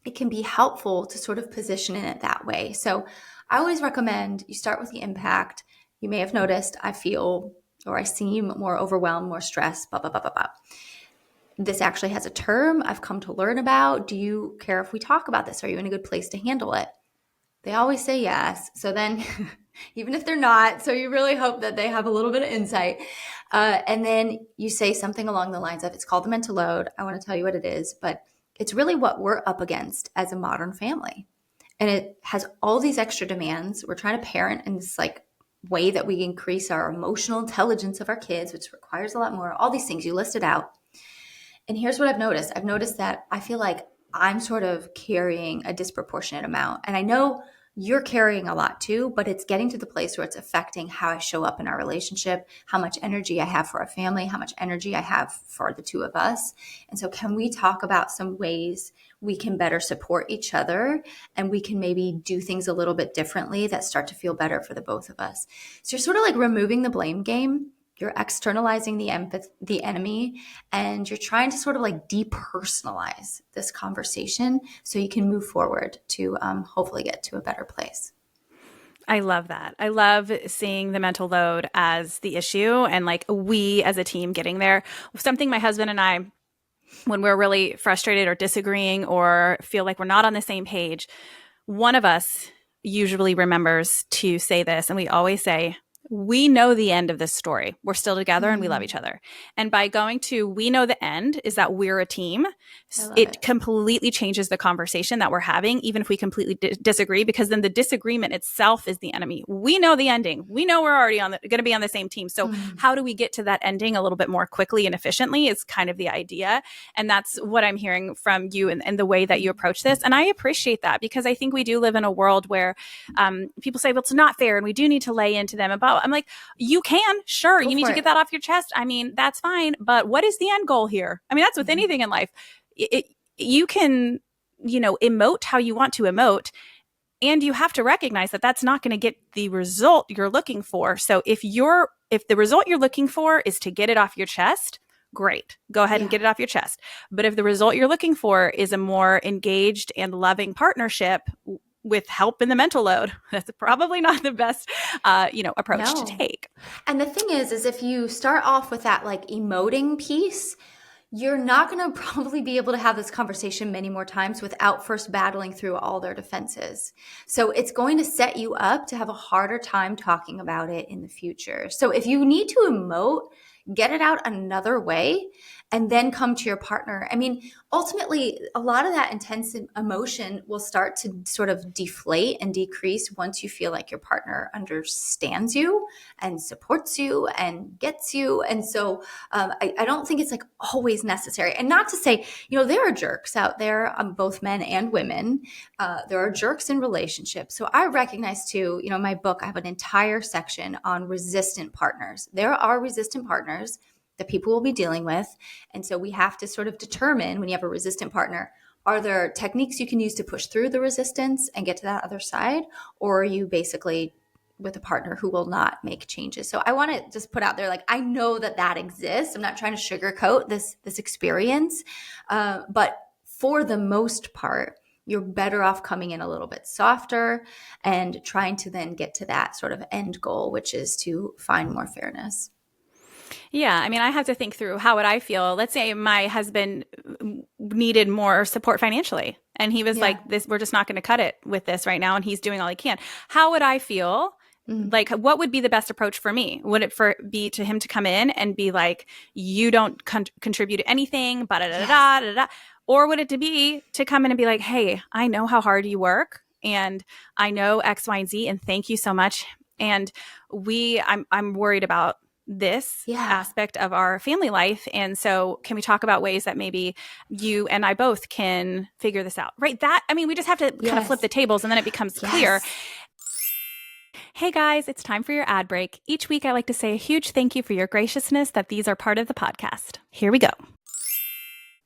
it can be helpful to sort of position it that way. So I always recommend you start with the impact. You may have noticed I feel or I seem more overwhelmed, more stressed, blah, blah, blah, blah, blah. This actually has a term I've come to learn about. Do you care if we talk about this? Are you in a good place to handle it? They always say yes. So then, even if they're not, so you really hope that they have a little bit of insight. And then you say something along the lines of, it's called the mental load. I want to tell you what it is, but it's really what we're up against as a modern family. And it has all these extra demands. We're trying to parent in this like way that we increase our emotional intelligence of our kids, which requires a lot more, all these things you listed out. And here's what I've noticed. I've noticed that I feel like I'm sort of carrying a disproportionate amount. And I know you're carrying a lot too, but it's getting to the place where it's affecting how I show up in our relationship, how much energy I have for our family, how much energy I have for the two of us. And so can we talk about some ways we can better support each other and we can maybe do things a little bit differently that start to feel better for the both of us? So you're sort of like removing the blame game. You're externalizing the enemy, and you're trying to sort of like depersonalize this conversation so you can move forward to hopefully get to a better place. I love that. I love seeing the mental load as the issue and like we as a team getting there. Something my husband and I, when we're really frustrated or disagreeing or feel like we're not on the same page, one of us usually remembers to say this, and we always say, we know the end of this story. We're still together and we love each other. And by going to, we know the end is that we're a team. It completely changes the conversation that we're having, even if we completely disagree, because then the disagreement itself is the enemy. We know the ending. We know we're already going to be on the same team. So how do we get to that ending a little bit more quickly and efficiently is kind of the idea. And that's what I'm hearing from you and the way that you approach this. And I appreciate that because I think we do live in a world where people say, well, it's not fair and we do need to lay into them about. I'm like, you can, sure. You need to get that off your chest. I mean, that's fine. But what is the end goal here? I mean, that's with anything in life. You can, emote how you want to emote. And you have to recognize that that's not going to get the result you're looking for. So if the result you're looking for is to get it off your chest, great. Go ahead and get it off your chest. But if the result you're looking for is a more engaged and loving partnership, with help in the mental load. That's probably not the best, approach to No. take. And the thing is if you start off with that like emoting piece, you're not going to probably be able to have this conversation many more times without first battling through all their defenses. So it's going to set you up to have a harder time talking about it in the future. So if you need to emote, get it out another way and then come to your partner. I mean, ultimately, a lot of that intense emotion will start to sort of deflate and decrease once you feel like your partner understands you and supports you and gets you. And so I don't think it's like always necessary. And not to say, there are jerks out there, both men and women. There are jerks in relationships. So I recognize too, in my book, I have an entire section on resistant partners. There are resistant partners that people will be dealing with. And so we have to sort of determine when you have a resistant partner, are there techniques you can use to push through the resistance and get to that other side? Or are you basically with a partner who will not make changes? So I want to just put out there, like, I know that exists. I'm not trying to sugarcoat this experience. But for the most part, you're better off coming in a little bit softer and trying to then get to that sort of end goal, which is to find more fairness. Yeah. I mean, I have to think through, how would I feel? Let's say my husband needed more support financially and he was like, we're just not going to cut it with this right now. And he's doing all he can. How would I feel? Like, what would be the best approach for me? Would it be to him to come in and be like, you don't contribute anything, or would it be to come in and be like, hey, I know how hard you work and I know X, Y, and Z, and thank you so much. And I'm worried about this aspect of our family life. And so can we talk about ways that maybe you and I both can figure this out? Right. We just have to kind of flip the tables and then it becomes clear. Hey guys, it's time for your ad break. Each week I like to say a huge thank you for your graciousness that these are part of the podcast. Here we go.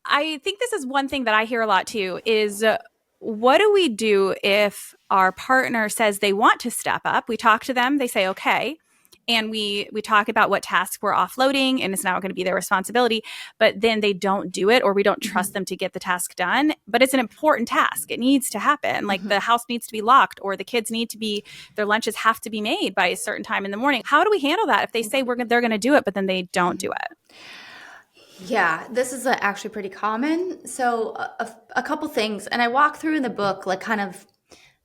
I think this is one thing that I hear a lot too is what do we do if our partner says they want to step up? We talk to them, they say, okay. And we talk about what tasks we're offloading and it's now going to be their responsibility, but then they don't do it or we don't trust them to get the task done. But it's an important task. It needs to happen. Like the house needs to be locked or the kids their lunches have to be made by a certain time in the morning. How do we handle that if they say they're going to do it, but then they don't do it? Yeah, this is actually pretty common. So a couple things, and I walk through in the book, like kind of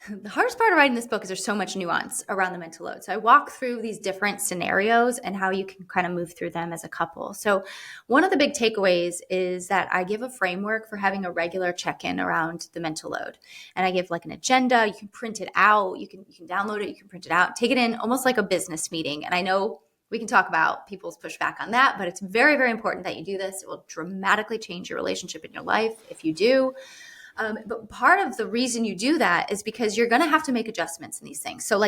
the hardest part of writing this book is there's so much nuance around the mental load. So I walk through these different scenarios and how you can kind of move through them as a couple. So one of the big takeaways is that I give a framework for having a regular check-in around the mental load. And I give like an agenda. You can print it out. You can download it. You can print it out. Take it in almost like a business meeting. And I know we can talk about people's pushback on that, but it's very, very important that you do this. It will dramatically change your relationship in your life if you do. But part of the reason you do that is because you're going to have to make adjustments in these things. So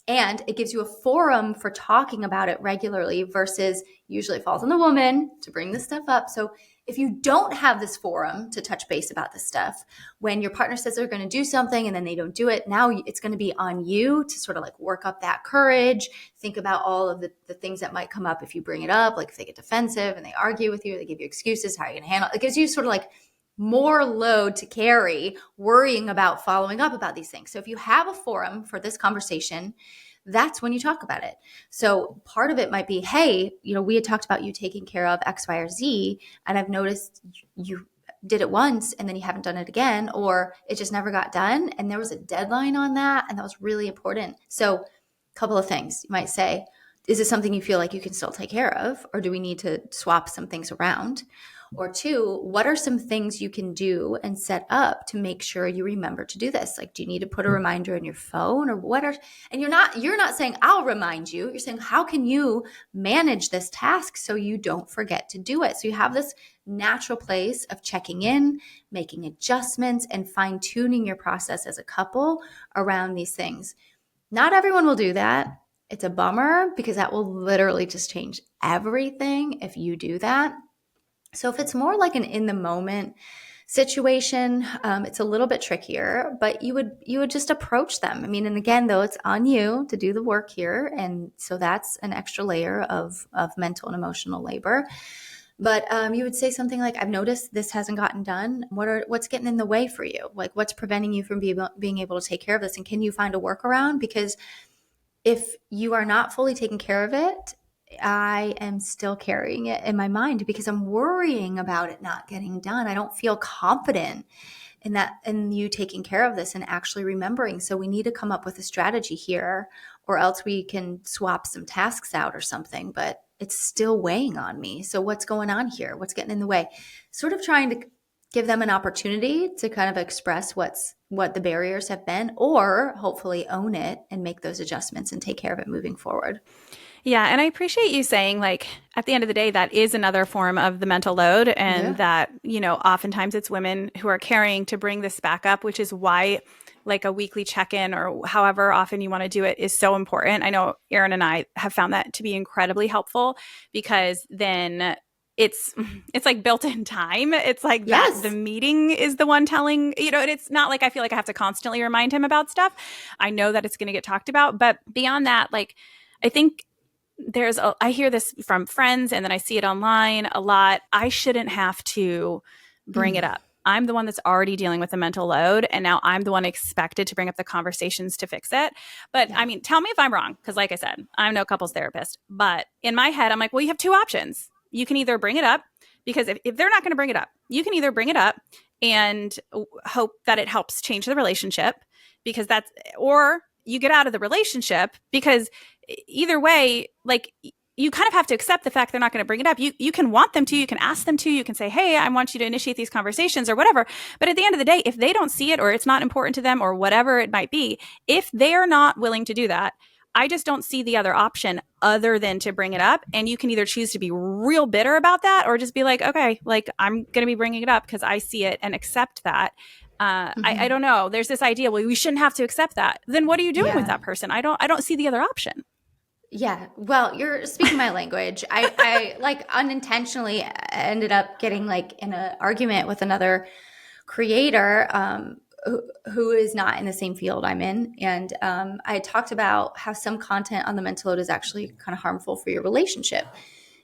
and it gives you a forum for talking about it regularly versus usually it falls on the woman to bring this stuff up. So if you don't have this forum to touch base about this stuff, when your partner says they're going to do something and then they don't do it, now it's going to be on you to sort of like work up that courage, think about all of the things that might come up if you bring it up, like if they get defensive and they argue with you, they give you excuses, how are you going to handle it? It gives you sort of like more load to carry worrying about following up about these things. So if you have a forum for this conversation, that's when you talk about it. So part of it might be, hey, we had talked about you taking care of X, Y, or Z, and I've noticed you did it once and then you haven't done it again, or it just never got done. And there was a deadline on that. And that was really important. So a couple of things you might say, is this something you feel like you can still take care of? Or do we need to swap some things around? Or two, what are some things you can do and set up to make sure you remember to do this? Like, do you need to put a reminder in your phone and you're not saying I'll remind you. You're saying, how can you manage this task so you don't forget to do it? So you have this natural place of checking in, making adjustments, and fine-tuning your process as a couple around these things. Not everyone will do that. It's a bummer because that will literally just change everything if you do that. So if it's more like an in the moment situation, it's a little bit trickier, but you would just approach them. I mean, and again, though, it's on you to do the work here. And so that's an extra layer of mental and emotional labor. But you would say something like, I've noticed this hasn't gotten done. What's getting in the way for you? Like, what's preventing you from being able to take care of this? And can you find a workaround? Because if you are not fully taking care of it, I am still carrying it in my mind because I'm worrying about it not getting done. I don't feel confident in you taking care of this and actually remembering. So we need to come up with a strategy here, or else we can swap some tasks out or something, but it's still weighing on me. So what's going on here? What's getting in the way? Sort of trying to give them an opportunity to kind of express what the barriers have been, or hopefully own it and make those adjustments and take care of it moving forward. Yeah. And I appreciate you saying, like, at the end of the day, that is another form of the mental load. And that, oftentimes it's women who are carrying to bring this back up, which is why like a weekly check-in or however often you want to do it is so important. I know Erin and I have found that to be incredibly helpful, because then it's like built-in time. It's like that the meeting is the one telling, and it's not like I feel like I have to constantly remind him about stuff. I know that it's going to get talked about. But beyond that, like, I think I hear this from friends, and then I see it online a lot. I shouldn't have to bring it up. I'm the one that's already dealing with the mental load, and now I'm the one expected to bring up the conversations to fix it. But I mean, tell me if I'm wrong, because like I said, I'm no couples therapist. But in my head, I'm like, well, you have two options. You can either bring it up, because if they're not going to bring it up, you can either bring it up and hope that it helps change the relationship, because or you get out of the relationship, because either way, like, you kind of have to accept the fact they're not going to bring it up. You can want them to, you can ask them to, you can say, hey, I want you to initiate these conversations or whatever. But at the end of the day, if they don't see it, or it's not important to them, or whatever it might be, if they are not willing to do that, I just don't see the other option other than to bring it up. And you can either choose to be real bitter about that, or just be like, okay, like, I'm going to be bringing it up because I see it, and accept that. I don't know. There's this idea, well, we shouldn't have to accept that. Then what are you doing with that person? I don't see the other option. Yeah. Well, you're speaking my language. I like unintentionally ended up getting like in an argument with another creator who is not in the same field I'm in. And I talked about how some content on the mental load is actually kind of harmful for your relationship,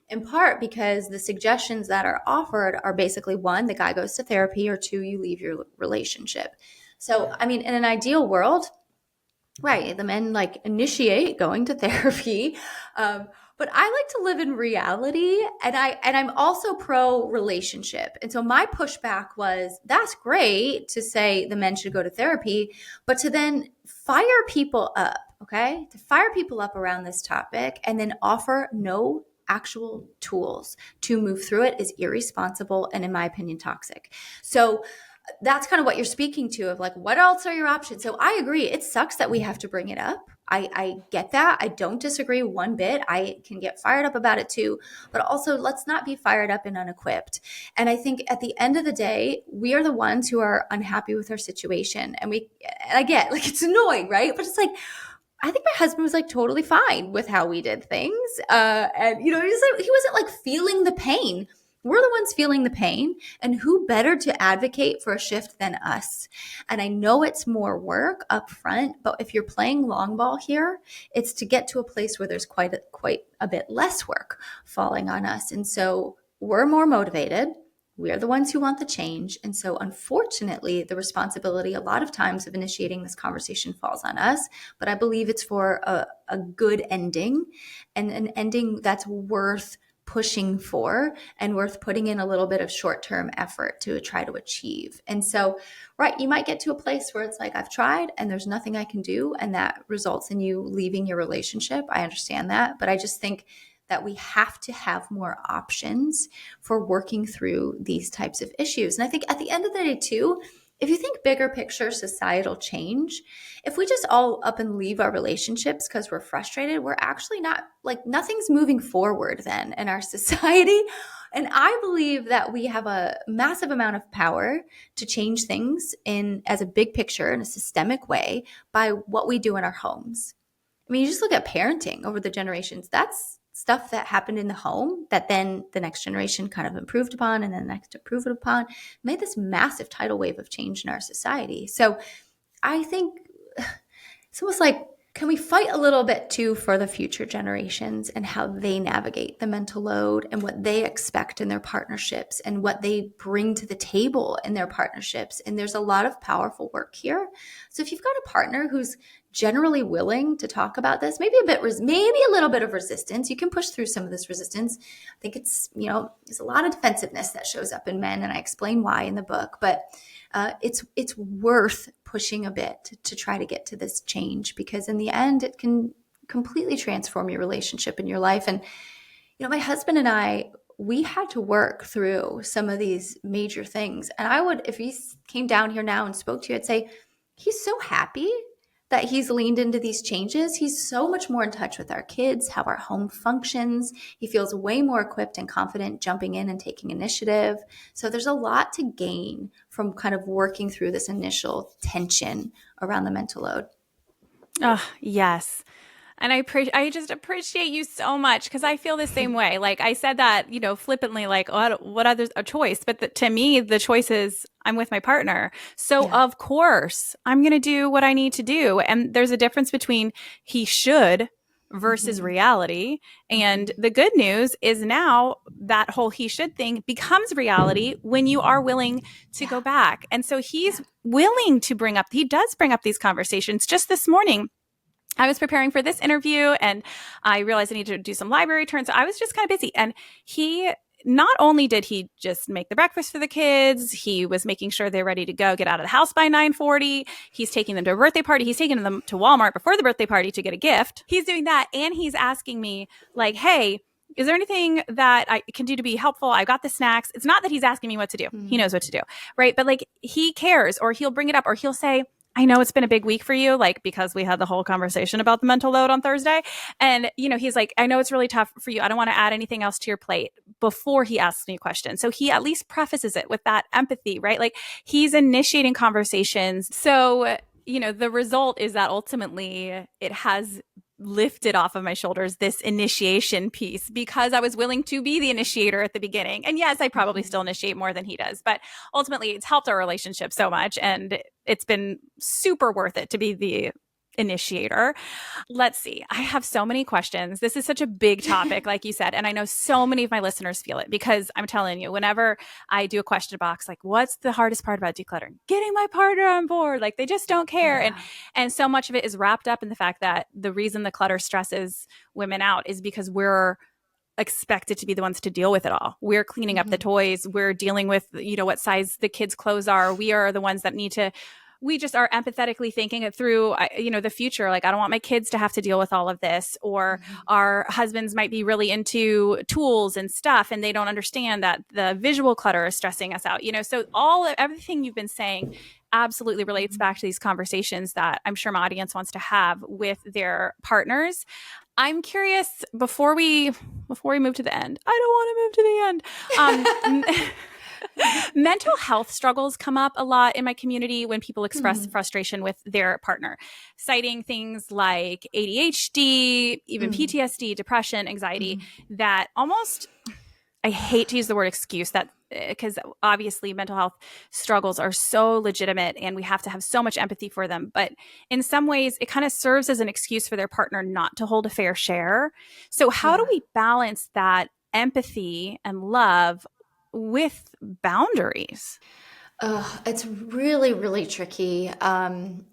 in part because the suggestions that are offered are basically, one, the guy goes to therapy, or two, you leave your relationship. So, I mean, in an ideal world, right, the men like initiate going to therapy, but I like to live in reality, and I'm also pro relationship. And so my pushback was, that's great to say the men should go to therapy, but to then fire people up, okay, to fire people up around this topic and then offer no actual tools to move through it is irresponsible and, in my opinion, toxic. So that's kind of what you're speaking to, of like, what else are your options? So I agree. It sucks that we have to bring it up. I get that. I don't disagree one bit. I can get fired up about it too, but also let's not be fired up and unequipped. And I think at the end of the day, we are the ones who are unhappy with our situation. And I get, like, it's annoying, right? But it's like, I think my husband was like totally fine with how we did things. And he wasn't like feeling the pain. We're the ones feeling the pain, and who better to advocate for a shift than us? And I know it's more work up front, but if you're playing long ball here, it's to get to a place where there's quite a bit less work falling on us. And so we're more motivated. We're the ones who want the change. And so unfortunately, the responsibility a lot of times of initiating this conversation falls on us. But I believe it's for a good ending, and an ending that's worth pushing for and worth putting in a little bit of short-term effort to try to achieve. And so, right, you might get to a place where it's like, I've tried and there's nothing I can do, and that results in you leaving your relationship. I understand that, but I just think that we have to have more options for working through these types of issues. And I think at the end of the day too, if you think bigger picture societal change, if we just all up and leave our relationships because we're frustrated, we're actually not, like, nothing's moving forward then in our society. And I believe that we have a massive amount of power to change things as a big picture in a systemic way by what we do in our homes. I mean, you just look at parenting over the generations. That's stuff that happened in the home that then the next generation kind of improved upon, and then the next improved upon, made this massive tidal wave of change in our society. So I think it's almost like can we fight a little bit too for the future generations and how they navigate the mental load and what they expect in their partnerships and what they bring to the table in their partnerships? And there's a lot of powerful work here. So if you've got a partner who's generally willing to talk about this, maybe a little bit of resistance, you can push through some of this resistance. I think it's, there's a lot of defensiveness that shows up in men, and I explain why in the book, but it's worth pushing a bit to try to get to this change, because in the end, it can completely transform your relationship and your life. And, my husband and I, we had to work through some of these major things. And I would, if he came down here now and spoke to you, I'd say, he's so happy that he's leaned into these changes. He's so much more in touch with our kids, how our home functions. He feels way more equipped and confident jumping in and taking initiative. So there's a lot to gain from kind of working through this initial tension around the mental load. Oh, yes. And I just appreciate you so much, because I feel the same way. Like I said that, flippantly, like, what other a choice? But to me, the choice is I'm with my partner. So of course I'm going to do what I need to do. And there's a difference between he should versus reality. And the good news is now that whole he should thing becomes reality when you are willing to go back. And so he's willing to he does bring up these conversations. Just this morning, I was preparing for this interview and I realized I needed to do some library turns. So I was just kind of busy. And not only did he just make the breakfast for the kids, he was making sure they're ready to go, get out of the house by 9:40. He's taking them to a birthday party. He's taking them to Walmart before the birthday party to get a gift. He's doing that. And he's asking me like, hey, is there anything that I can do to be helpful? I got the snacks. It's not that he's asking me what to do. He knows what to do. Right. But like he cares, or he'll bring it up, or he'll say, I know it's been a big week for you, like, because we had the whole conversation about the mental load on Thursday. And, he's like, I know it's really tough for you. I don't want to add anything else to your plate, before he asks me a question. So he at least prefaces it with that empathy, right? Like he's initiating conversations. So, the result is that ultimately it has lifted off of my shoulders this initiation piece, because I was willing to be the initiator at the beginning. And yes, I probably still initiate more than he does, but ultimately it's helped our relationship so much. And it's been super worth it to be the initiator. Let's see. I have so many questions. This is such a big topic, like you said, and I know so many of my listeners feel it, because I'm telling you, whenever I do a question box, like, what's the hardest part about decluttering? Getting my partner on board. Like, they just don't care. And so much of it is wrapped up in the fact that the reason the clutter stresses women out is because we're expected to be the ones to deal with it all. We're cleaning up the toys. We're dealing with, what size the kids' clothes are. We are the ones that we just are empathetically thinking it through, the future. Like, I don't want my kids to have to deal with all of this, or our husbands might be really into tools and stuff, and they don't understand that the visual clutter is stressing us out, so everything you've been saying absolutely relates back to these conversations that I'm sure my audience wants to have with their partners. I'm curious, before we move to the end, I don't want to move to the end. Mental health struggles come up a lot in my community when people express frustration with their partner, citing things like ADHD, even PTSD, depression, anxiety, that almost, I hate to use the word excuse, that because obviously mental health struggles are so legitimate and we have to have so much empathy for them. But in some ways, it kind of serves as an excuse for their partner not to hold a fair share. So how do we balance that empathy and love with boundaries? It's really, really tricky,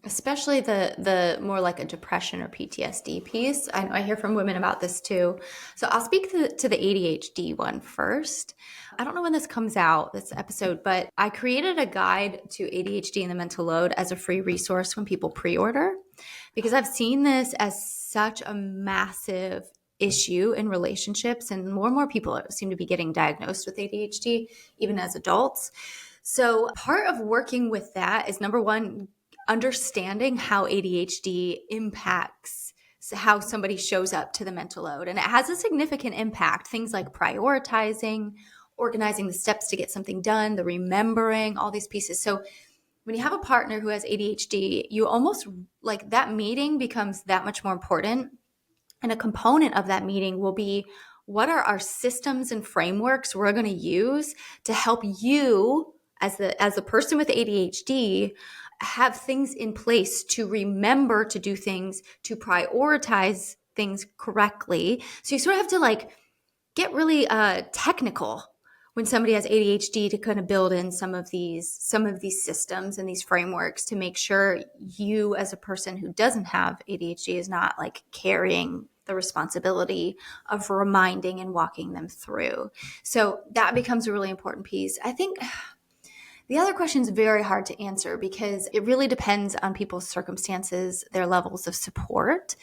especially the more like a depression or PTSD piece. I hear from women about this too. So I'll speak to the ADHD one first. I don't know when this comes out, this episode, but I created a guide to ADHD and the mental load as a free resource when people pre-order, because I've seen this as such a massive issue in relationships, and more people seem to be getting diagnosed with ADHD, even as adults. So part of working with that is, number one, understanding how ADHD impacts how somebody shows up to the mental load. And it has a significant impact. Things like prioritizing, organizing the steps to get something done, the remembering, all these pieces. So when you have a partner who has ADHD, you almost like that meeting becomes that much more important. And a component of that meeting will be, what are our systems and frameworks we're going to use to help you as the person with ADHD, have things in place to remember to do things, to prioritize things correctly. So you sort of have to like get really technical when somebody has ADHD to kind of build in some of these systems and these frameworks to make sure you as a person who doesn't have ADHD is not like carrying the responsibility of reminding and walking them through. So that becomes a really important piece. I think the other question is very hard to answer because it really depends on people's circumstances, their levels of support,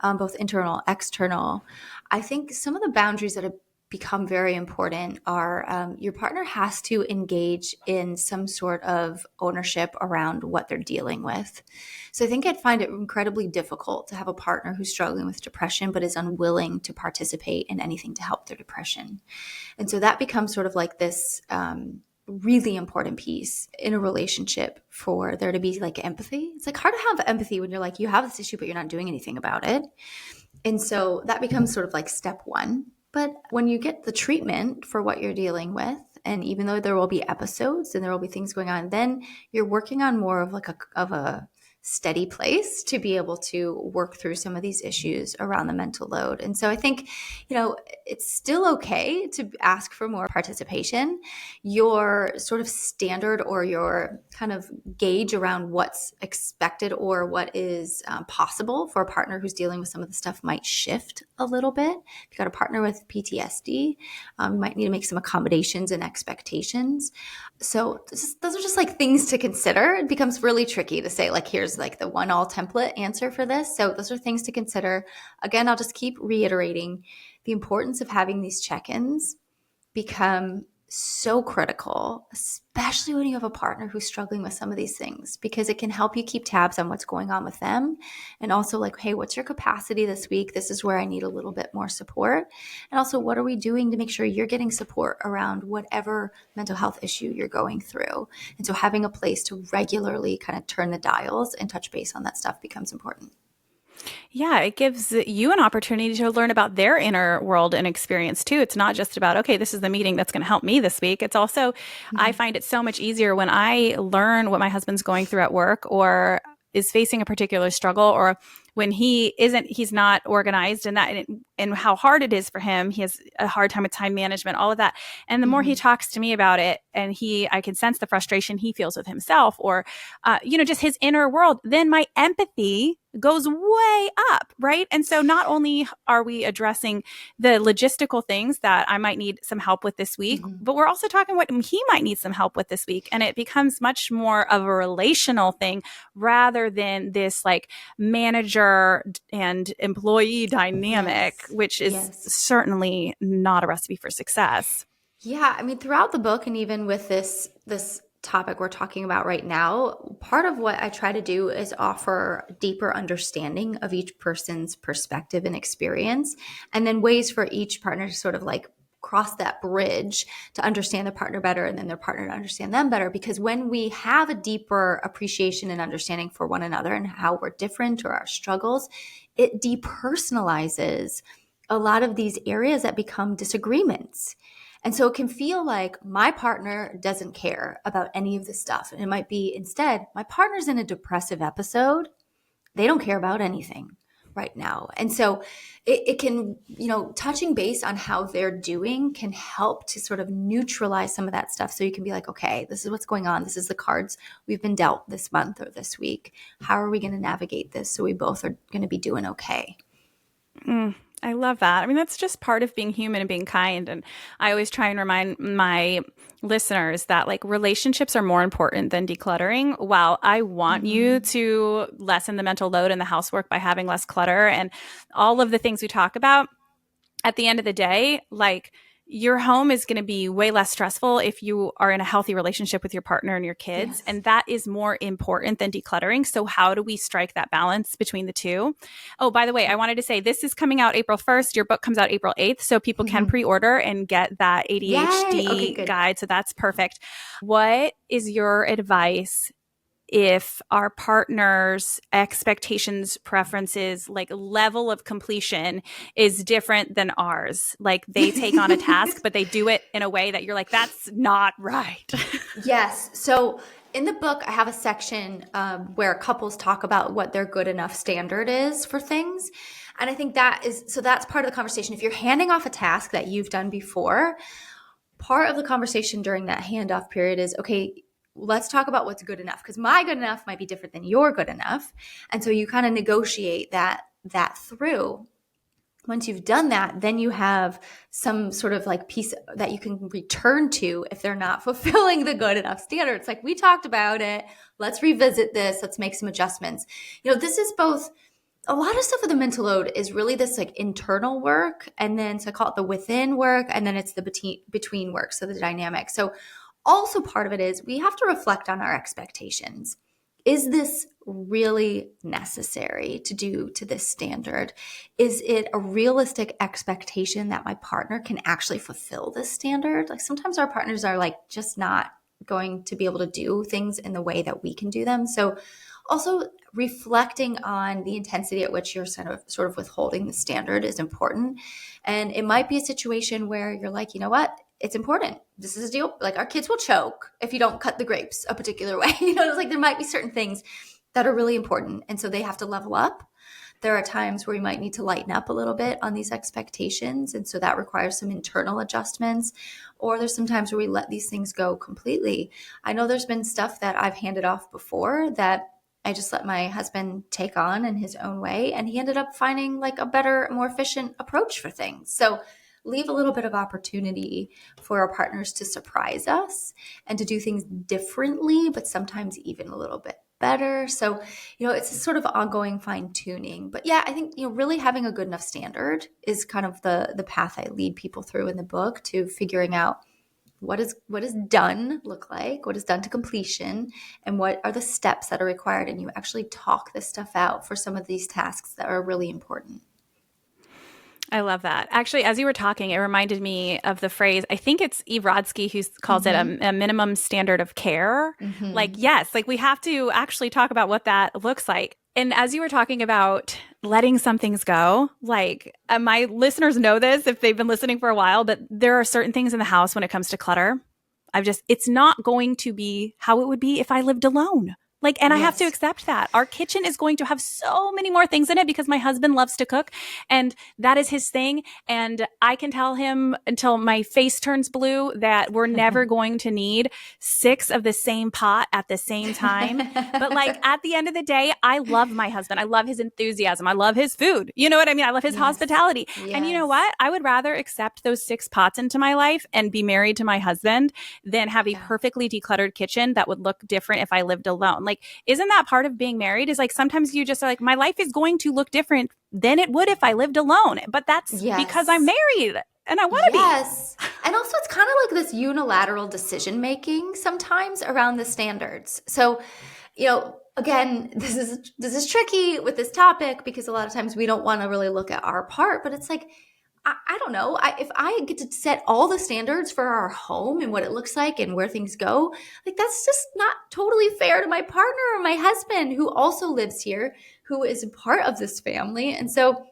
both internal, external. I think some of the boundaries that have become very important are your partner has to engage in some sort of ownership around what they're dealing with. So I think I'd find it incredibly difficult to have a partner who's struggling with depression but is unwilling to participate in anything to help their depression. And so that becomes sort of like this really important piece in a relationship for there to be like empathy. It's like hard to have empathy when you're like, you have this issue, but you're not doing anything about it. And so that becomes sort of like step one. But when you get the treatment for what you're dealing with, and even though there will be episodes and there will be things going on, then you're working on more of like a steady place to be able to work through some of these issues around the mental load. And so I think, it's still okay to ask for more participation. Your sort of standard or your kind of gauge around what's expected or what is possible for a partner who's dealing with some of the stuff might shift a little bit. If you've got a partner with PTSD, you might need to make some accommodations and expectations. So those are just like things to consider. It becomes really tricky to say like, here's like the one all template answer for this. So those are things to consider. Again, I'll just keep reiterating the importance of having these check-ins become so critical, especially when you have a partner who's struggling with some of these things, because it can help you keep tabs on what's going on with them. And also like, hey, what's your capacity this week? This is where I need a little bit more support. And also, what are we doing to make sure you're getting support around whatever mental health issue you're going through? And so having a place to regularly kind of turn the dials and touch base on that stuff becomes important. Yeah, it gives you an opportunity to learn about their inner world and experience too. It's not just about, okay, this is the meeting that's going to help me this week. It's also, I find it so much easier when I learn what my husband's going through at work or is facing a particular struggle, or when he's not organized and how hard it is for him. He has a hard time with time management, all of that. And the more he talks to me about it and I can sense the frustration he feels with himself or, just his inner world, then my empathy goes way up, right? And so not only are we addressing the logistical things that I might need some help with this week, but we're also talking what he might need some help with this week. And it becomes much more of a relational thing rather than this like manager and employee dynamic, which is certainly not a recipe for success. Yeah, I mean, throughout the book and even with this topic we're talking about right now, part of what I try to do is offer deeper understanding of each person's perspective and experience, and then ways for each partner to sort of like cross that bridge to understand their partner better and then their partner to understand them better. Because when we have a deeper appreciation and understanding for one another and how we're different or our struggles, it depersonalizes a lot of these areas that become disagreements. And so it can feel like my partner doesn't care about any of this stuff. And it might be instead, my partner's in a depressive episode. They don't care about anything right now. And so it can, touching base on how they're doing can help to sort of neutralize some of that stuff. So you can be like, okay, this is what's going on. This is the cards we've been dealt this month or this week. How are we going to navigate this so we both are going to be doing okay? I love that. I mean, that's just part of being human and being kind. And I always try and remind my listeners that like relationships are more important than decluttering. While I want you to lessen the mental load and the housework by having less clutter and all of the things we talk about, at the end of the day, like your home is going to be way less stressful if you are in a healthy relationship with your partner and your kids. Yes. And that is more important than decluttering. So how do we strike that balance between the two? Oh, by the way, I wanted to say this is coming out April 1st. Your book comes out April 8th. So people can pre-order and get that ADHD guide. So that's perfect. What is your advice if our partner's expectations, preferences, like level of completion is different than ours. Like they take on a task, but they do it in a way that you're like, that's not right. Yes. So in the book, I have a section where couples talk about what their good enough standard is for things. And I think that's part of the conversation. If you're handing off a task that you've done before, part of the conversation during that handoff period is, okay, let's talk about what's good enough, because my good enough might be different than your good enough. And so you kind of negotiate that through. Once you've done that, then you have some sort of like piece that you can return to if they're not fulfilling the good enough standard. It's like, we talked about it. Let's revisit this. Let's make some adjustments. This is both a lot of stuff with the mental load is really this like internal work. And then, so I call it the within work. And then it's the between work. So the dynamic. So also part of it is we have to reflect on our expectations. Is this really necessary to do to this standard? Is it a realistic expectation that my partner can actually fulfill this standard? Like sometimes our partners are like just not going to be able to do things in the way that we can do them. So also reflecting on the intensity at which you're sort of withholding the standard is important. And it might be a situation where you're like, you know what? It's important. This is a deal. Like our kids will choke if you don't cut the grapes a particular way. It's like there might be certain things that are really important. And so they have to level up. There are times where you might need to lighten up a little bit on these expectations. And so that requires some internal adjustments. Or there's some times where we let these things go completely. I know there's been stuff that I've handed off before that I just let my husband take on in his own way. And he ended up finding like a better, more efficient approach for things. So leave a little bit of opportunity for our partners to surprise us and to do things differently, but sometimes even a little bit better. So, it's a sort of ongoing fine tuning. But yeah, I think, really having a good enough standard is kind of the path I lead people through in the book to figuring out what is done look like, what is done to completion, and what are the steps that are required. And you actually talk this stuff out for some of these tasks that are really important. I love that. Actually, as you were talking, it reminded me of the phrase, I think it's Eve Rodsky who calls it a minimum standard of care. Like, yes, like we have to actually talk about what that looks like. And as you were talking about letting some things go, like my listeners know this if they've been listening for a while, but there are certain things in the house when it comes to clutter. It's not going to be how it would be if I lived alone. And I have to accept that. Our kitchen is going to have so many more things in it because my husband loves to cook and that is his thing. And I can tell him until my face turns blue that we're never going to need 6 of the same pot at the same time. But at the end of the day, I love my husband. I love his enthusiasm. I love his food. You know what I mean? I love his hospitality. Yes. And you know what? I would rather accept those 6 pots into my life and be married to my husband than have a perfectly decluttered kitchen that would look different if I lived alone. Isn't that part of being married? Is sometimes you just are like, my life is going to look different than it would if I lived alone. But that's because I'm married and I want to be. Yes. And also it's kind of like this unilateral decision making sometimes around the standards. So, again, this is tricky with this topic because a lot of times we don't want to really look at our part, but it's like, I don't know. If I get to set all the standards for our home and what it looks like and where things go, that's just not totally fair to my partner or my husband who also lives here, who is a part of this family. And so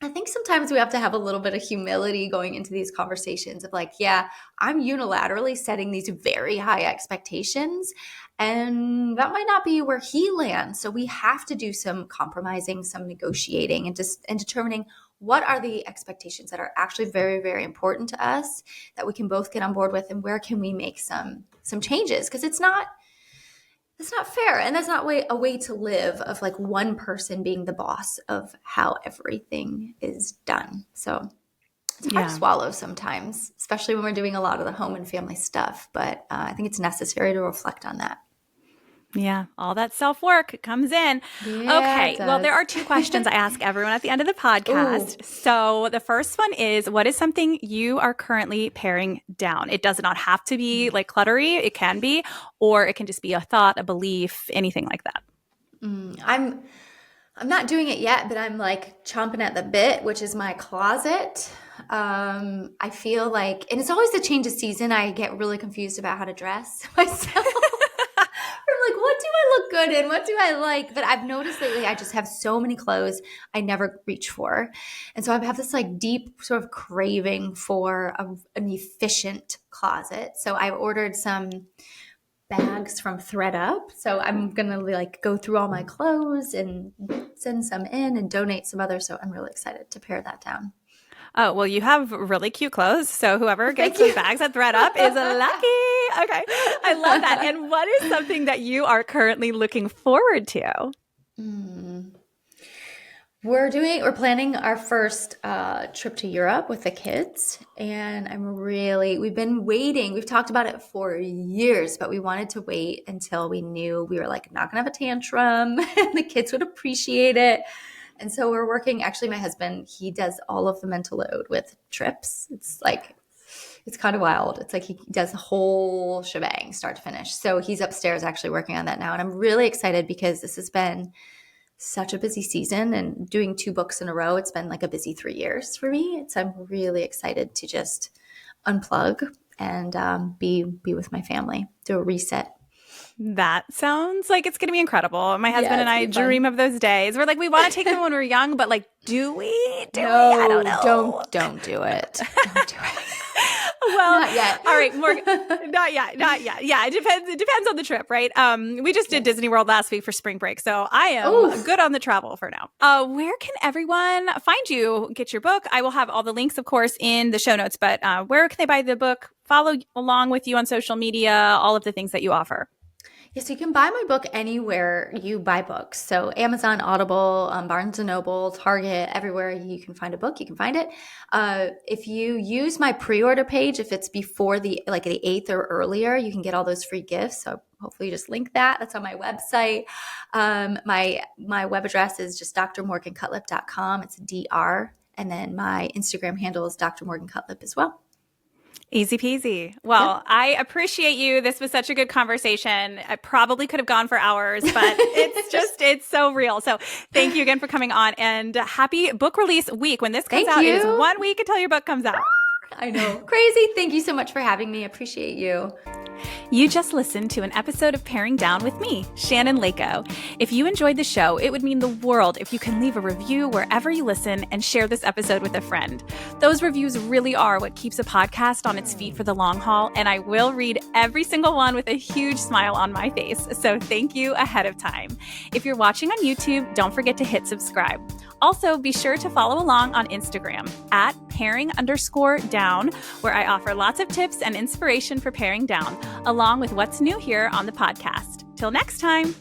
I think sometimes we have to have a little bit of humility going into these conversations of I'm unilaterally setting these very high expectations and that might not be where he lands. So we have to do some compromising, some negotiating and determining what are the expectations that are actually very, very important to us that we can both get on board with, and where can we make some changes? Because it's not fair, and that's not a way to live of one person being the boss of how everything is done. So it's hard to swallow sometimes, especially when we're doing a lot of the home and family stuff. But I think it's necessary to reflect on that. Yeah, all that self-work comes in. Yeah, okay, well, there are 2 questions I ask everyone at the end of the podcast. Ooh. So the first one is, what is something you are currently paring down? It does not have to be cluttery. It can be, or it can just be a thought, a belief, anything like that. I'm not doing it yet, but I'm chomping at the bit, which is my closet. I feel and it's always the change of season. I get really confused about how to dress myself. What do I look look good in? What do I like? But I've noticed lately I just have so many clothes I never reach for. And so I have this like deep sort of craving for an efficient closet. So I ordered some bags from ThreadUp. So I'm going to like go through all my clothes and send some in and donate some others. So I'm really excited to pare that down. Oh, well, you have really cute clothes. So whoever gets Thank those bags at ThreadUp is lucky. Okay. I love that. And what is something that you are currently looking forward to? We're planning our first trip to Europe with the kids. And we've been waiting. We've talked about it for years, but we wanted to wait until we knew we were like not going to have a tantrum and the kids would appreciate it. And so we're working, actually my husband, he does all of the mental load with trips. It's kind of wild. It's like he does the whole shebang, start to finish. So he's upstairs actually working on that now. And I'm really excited because this has been such a busy season, and doing 2 books in a row, it's been like a busy 3 years for me. So I'm really excited to just unplug and be with my family, do a reset. That sounds like it's going to be incredible. My husband and I dream of those days. We're like, we want to take them when we're young, but like, do we? I don't know. Don't do it. Don't do it. Well, not yet. All right, Morgan. Not yet. Yeah, it depends. It depends on the trip, right? We just did Disney World last week for spring break, so I am good on the travel for now. Where can everyone find you? Get your book. I will have all the links, of course, in the show notes. But where can they buy the book? Follow along with you on social media. All of the things that you offer. Yes, you can buy my book anywhere you buy books. So Amazon, Audible, Barnes & Noble, Target, everywhere you can find a book, you can find it. If you use my pre-order page, if it's before the 8th or earlier, you can get all those free gifts. So hopefully you just link that. That's on my website. My web address is just drmorgancutlip.com. It's DR. And then my Instagram handle is Dr. Morgan Cutlip as well. Easy peasy. Well, yep. I appreciate you. This was such a good conversation. I probably could have gone for hours, but it's so real. So thank you again for coming on, and happy book release week. When this comes out, it is 1 week until your book comes out. I know. Crazy. Thank you so much for having me. I appreciate you. You just listened to an episode of Paring Down with me, Shannon Lako. If you enjoyed the show, it would mean the world if you can leave a review wherever you listen and share this episode with a friend. Those reviews really are what keeps a podcast on its feet for the long haul, and I will read every single one with a huge smile on my face. So thank you ahead of time. If you're watching on YouTube, don't forget to hit subscribe. Also, be sure to follow along on Instagram at paring_down, where I offer lots of tips and inspiration for paring down, along with what's new here on the podcast. Till next time.